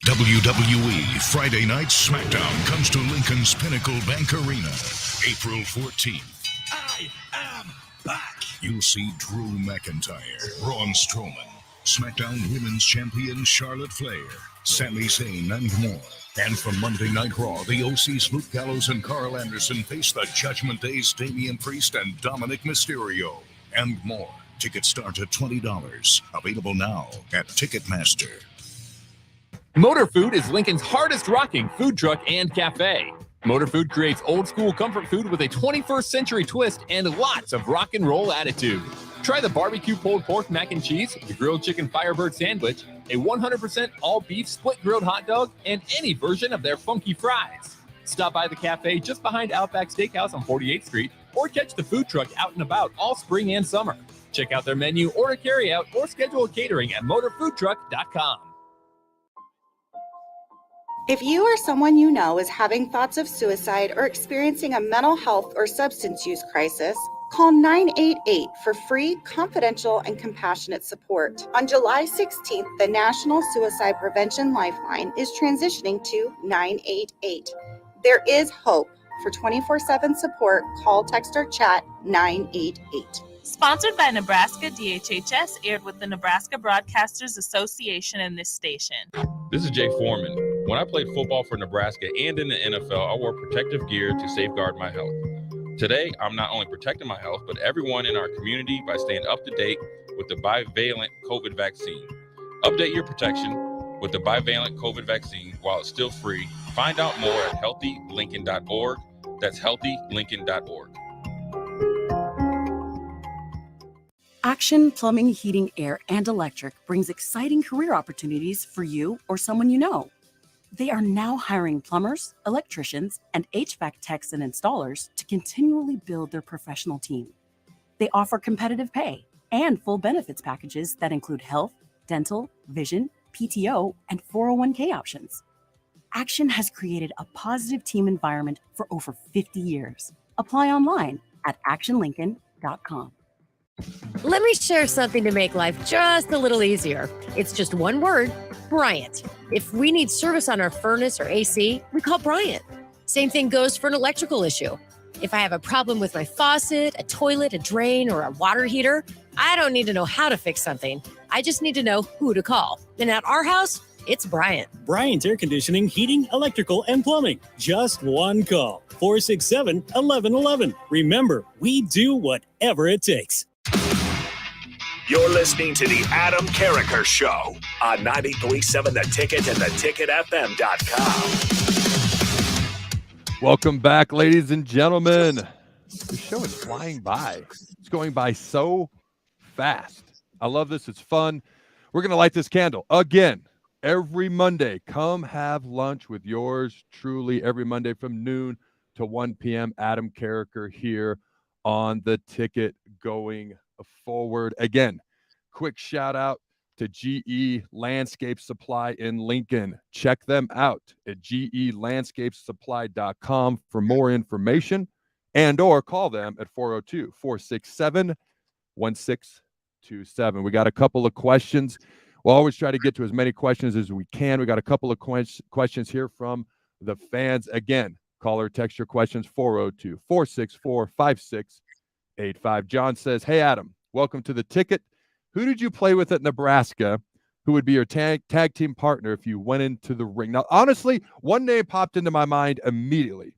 WWE Friday Night SmackDown comes to Lincoln's Pinnacle Bank Arena, April 14th. I am back. You'll see Drew McIntyre, Braun Strowman, SmackDown Women's Champion Charlotte Flair, Sami Zayn, and more. And from Monday Night Raw, the OC's Luke Gallows and Carl Anderson face the Judgment Day's Damian Priest and Dominic Mysterio, and more. Tickets start at $20. Available now at Ticketmaster. Motor Food is Lincoln's hardest rocking food truck and cafe. Motor Food creates old school comfort food with a 21st century twist and lots of rock and roll attitude. Try the barbecue pulled pork mac and cheese, the grilled chicken Firebird sandwich, a 100% all beef split grilled hot dog, and any version of their funky fries. Stop by the cafe just behind Outback Steakhouse on 48th Street or catch the food truck out and about all spring and summer. Check out their menu, order carry out, or schedule catering at motorfoodtruck.com. If you or someone you know is having thoughts of suicide or experiencing a mental health or substance use crisis, call 988 for free, confidential, and compassionate support. On July 16th, the National Suicide Prevention Lifeline is transitioning to 988. There is hope. For 24/7 support, call, text, or chat 988. Sponsored by Nebraska DHHS, aired with the Nebraska Broadcasters Association and this station. This is Jay Foreman. When I played football for Nebraska and in the NFL, I wore protective gear to safeguard my health. Today, I'm not only protecting my health, but everyone in our community by staying up to date with the bivalent COVID vaccine. Update your protection with the bivalent COVID vaccine while it's still free. Find out more at healthylincoln.org. That's healthylincoln.org. Action Plumbing, Heating, Air, and Electric brings exciting career opportunities for you or someone you know. They are now hiring plumbers, electricians, and HVAC techs and installers to continually build their professional team. They offer competitive pay and full benefits packages that include health, dental, vision, PTO, and 401k options. Action has created a positive team environment for over 50 years. Apply online at actionlincoln.com. Let me share something to make life just a little easier. It's just one word, Bryant. If we need service on our furnace or AC, we call Bryant. Same thing goes for an electrical issue. If I have a problem with my faucet, a toilet, a drain, or a water heater, I don't need to know how to fix something. I just need to know who to call. And at our house, it's Bryant. Bryant Air Conditioning, Heating, Electrical, and Plumbing. Just one call. 467-1111. Remember, we do whatever it takes. You're listening to the Adam Carriker Show on 93.7 The Ticket and theticketfm.com. Welcome back, ladies and gentlemen. The show is flying by. It's going by so fast. I love this. It's fun. We're going to light this candle again every Monday. Come have lunch with yours truly every Monday from noon to 1 p.m. Adam Carriker here on The Ticket going forward. Again, quick shout out to GE Landscape Supply in Lincoln. Check them out at gelandscapesupply.com for more information and or call them at 402-467-1627. We got a couple of questions. We'll always try to get to as many questions as we can. We got a couple of questions here from the fans. Again, call or text your questions 402-464-5685. John says, hey, Adam, welcome to The Ticket. Who did you play with at Nebraska who would be your tag team partner if you went into the ring? Now, honestly, one name popped into my mind immediately,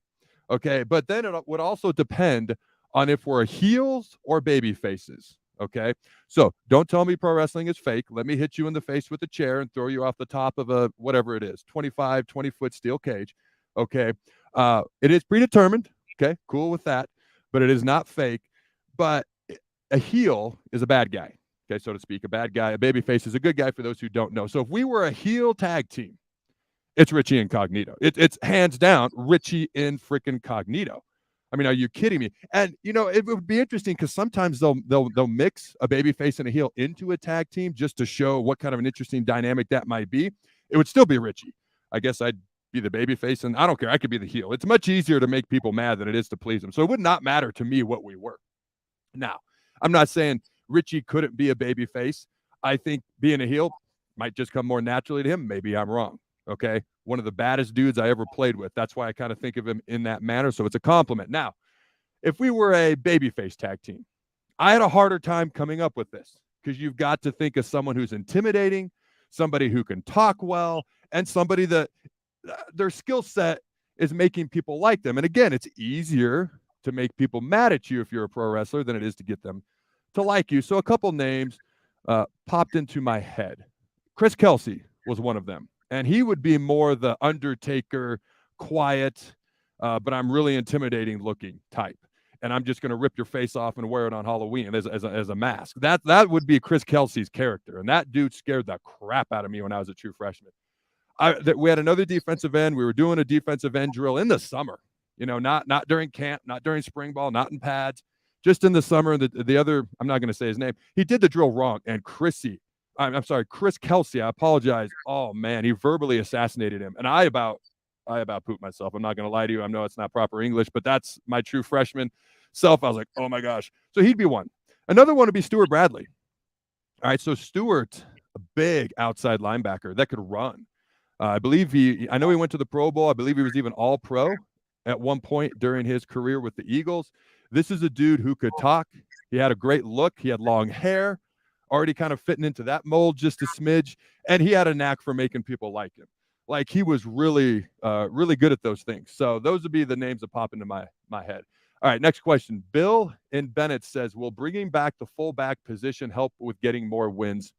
okay? But then it would also depend on if we're heels or baby faces, okay? So don't tell me pro wrestling is fake. Let me hit you in the face with a chair and throw you off the top of a, whatever it is, 20-foot steel cage, okay? It is predetermined, okay? Cool with that, but it is not fake. But a heel is a bad guy, okay, so to speak. A bad guy, a babyface is a good guy for those who don't know. So if we were a heel tag team, it's Richie Incognito. It's hands down Richie in freaking Cognito. I mean, are you kidding me? And you know, it would be interesting because sometimes they'll mix a babyface and a heel into a tag team just to show what kind of an interesting dynamic that might be. It would still be Richie. I guess I'd be the babyface, and I don't care. I could be the heel. It's much easier to make people mad than it is to please them. So it would not matter to me what we were. Now, I'm not saying Richie couldn't be a babyface. I think being a heel might just come more naturally to him. Maybe I'm wrong, okay? One of the baddest dudes I ever played with. That's why I kind of think of him in that manner, so it's a compliment. Now, if we were a babyface tag team, I had a harder time coming up with this because you've got to think of someone who's intimidating, somebody who can talk well, and somebody that their skill set is making people like them. And again, it's easier to make people mad at you if you're a pro wrestler than it is to get them to like you. So a couple names popped into my head. Chris Kelsey was one of them. And he would be more the Undertaker, quiet, but I'm really intimidating looking type. And I'm just going to rip your face off and wear it on Halloween as a mask. That would be Chris Kelsey's character. And that dude scared the crap out of me when I was a true freshman. We had another defensive end. We were doing a defensive end drill in the summer. You know, not during camp, not during spring ball, not in pads, just in the summer. The other, I'm not going to say his name. He did the drill wrong. And Chris Kelsey, I apologize. Oh man, he verbally assassinated him. And I about pooped myself. I'm not going to lie to you. I know it's not proper English, but that's my true freshman self. I was like, oh my gosh. So he'd be one. Another one would be Stuart Bradley. All right. So Stuart, a big outside linebacker that could run. I believe I know he went to the Pro Bowl. I believe he was even all pro at one point during his career with the Eagles. This is a dude who could talk. He had a great look. He had long hair, already kind of fitting into that mold just a smidge. And he had a knack for making people like him. Like he was really, really good at those things. So those would be the names that pop into my head. All right, next question. Bill in Bennett says, will bringing back the fullback position help with getting more wins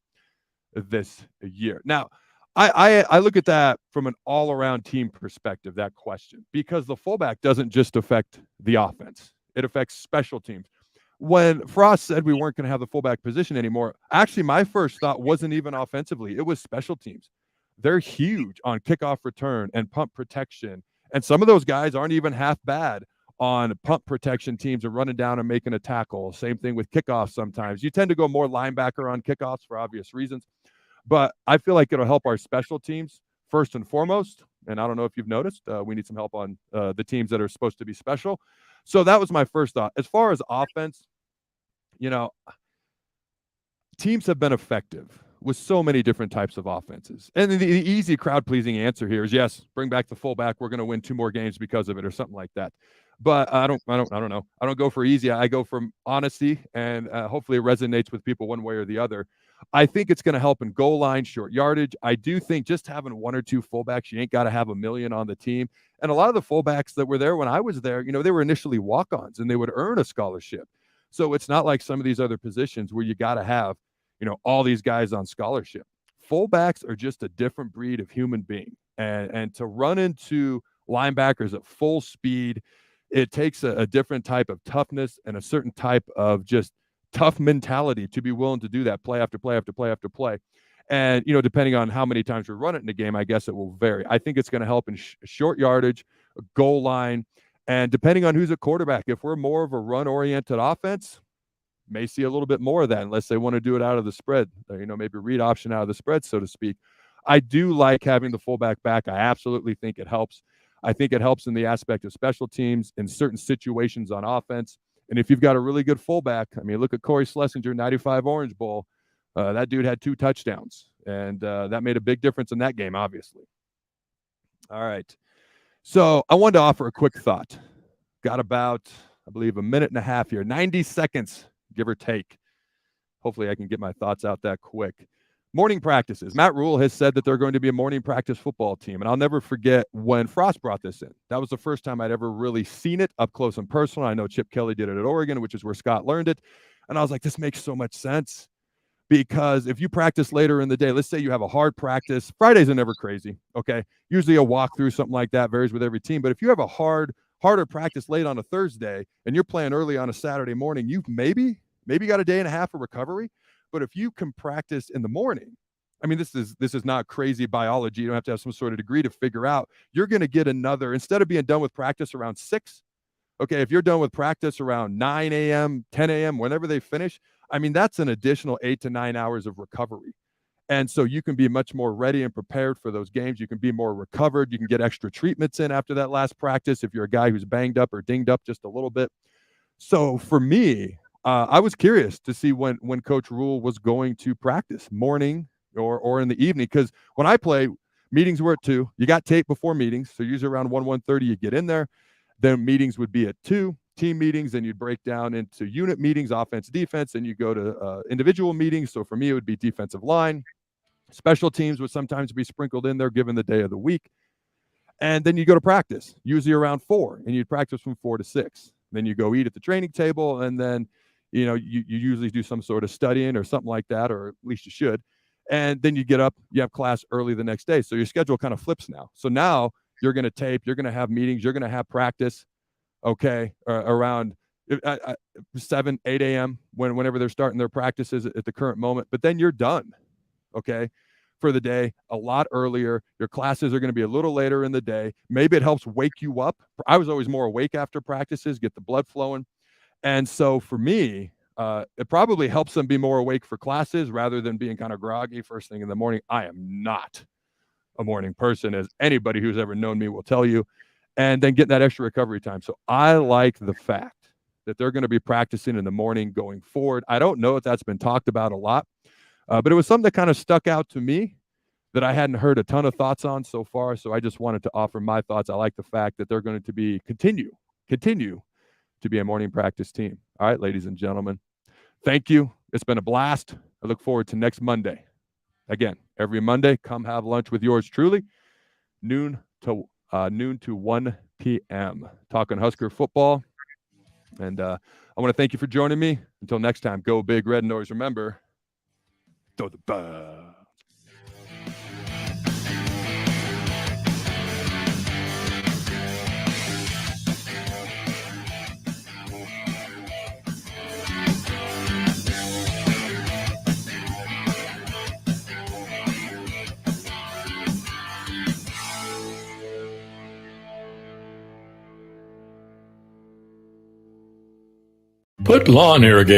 this year? Now, I look at that from an all-around team perspective, that question, because the fullback doesn't just affect the offense. It affects special teams. When Frost said we weren't going to have the fullback position anymore, actually my first thought wasn't even offensively. It was special teams. they're huge on kickoff return and punt protection. And some of those guys aren't even half bad on punt protection teams and running down and making a tackle. Same thing with kickoffs sometimes. You tend to go more linebacker on kickoffs for obvious reasons. But I feel like it'll help our special teams first and foremost. And I don't know if you've noticed, we need some help on the teams that are supposed to be special. So that was my first thought. As far as offense, teams have been effective with so many different types of offenses. And the easy crowd-pleasing answer here is yes, bring back the fullback. We're going to win 2 more games because of it or something like that. But I don't know. I don't go for easy. I go for honesty, and hopefully it resonates with people one way or the other. I think it's going to help in goal line, short yardage. I do think just having 1 or 2 fullbacks, you ain't got to have a million on the team. And a lot of the fullbacks that were there when I was there, they were initially walk-ons and they would earn a scholarship. So it's not like some of these other positions where you got to have, all these guys on scholarship. Fullbacks are just a different breed of human being. And to run into linebackers at full speed, it takes a different type of toughness and a certain type of just tough mentality to be willing to do that play after play after play after play. And, depending on how many times we run it in a game, I guess it will vary. I think it's going to help in short yardage, goal line, and depending on who's at quarterback. If we're more of a run-oriented offense, may see a little bit more of that unless they want to do it out of the spread, maybe read option out of the spread, so to speak. I do like having the fullback back. I absolutely think it helps. I think it helps in the aspect of special teams in certain situations on offense. And if you've got a really good fullback, look at Corey Schlesinger, 95 Orange Bowl. That dude had 2 touchdowns, and that made a big difference in that game, obviously. All right. So I wanted to offer a quick thought. Got about, I believe, a minute and a half here, 90 seconds, give or take. Hopefully I can get my thoughts out that quick. Morning practices. Matt Rule has said that they're going to be a morning practice football team. And I'll never forget when Frost brought this in. That was the first time I'd ever really seen it up close and personal. I know Chip Kelly did it at Oregon, which is where Scott learned it. And I was like, this makes so much sense. Because if you practice later in the day, let's say you have a hard practice. Fridays are never crazy, okay? Usually a walkthrough, something like that, varies with every team. But if you have a harder practice late on a Thursday and you're playing early on a Saturday morning, you've maybe got a day and a half of recovery. But if you can practice in the morning, this is not crazy biology. You don't have to have some sort of degree to figure out. You're going to get another, instead of being done with practice around 6, okay, if you're done with practice around 9 a.m., 10 a.m., whenever they finish, that's an additional 8 to 9 hours of recovery. And so you can be much more ready and prepared for those games. You can be more recovered. You can get extra treatments in after that last practice if you're a guy who's banged up or dinged up just a little bit. So for me, I was curious to see when Coach Rule was going to practice, morning or in the evening. Because when I play, meetings were at 2. You got tape before meetings. So usually around 1:30, you get in there. Then meetings would be at 2, team meetings. Then you'd break down into unit meetings, offense, defense. And you go to individual meetings. So for me, it would be defensive line. Special teams would sometimes be sprinkled in there given the day of the week. And then you go to practice, usually around 4. And you'd practice from 4 to 6. Then you go eat at the training table. And then you usually do some sort of studying or something like that, or at least you should. And then you get up, you have class early the next day. So your schedule kind of flips now. So now you're going to tape, you're going to have meetings, you're going to have practice, okay, around 7, 8 a.m. whenever they're starting their practices at the current moment. But then you're done, okay, for the day a lot earlier. Your classes are going to be a little later in the day. Maybe it helps wake you up. I was always more awake after practices, get the blood flowing. And so for me, it probably helps them be more awake for classes rather than being kind of groggy first thing in the morning. I am not a morning person, as anybody who's ever known me will tell you, and then getting that extra recovery time. So I like the fact that they're going to be practicing in the morning going forward. I don't know if that's been talked about a lot, but it was something that kind of stuck out to me that I hadn't heard a ton of thoughts on so far. So I just wanted to offer my thoughts. I like the fact that they're going to be continue to be a morning practice team. All right, ladies and gentlemen, thank you. It's been a blast. I look forward to next Monday. Again, every Monday, come have lunch with yours truly, noon to 1 p.m. Talking Husker football. And I want to thank you for joining me. Until next time, go Big Red, and always remember, throw the ball. Put lawn irrigation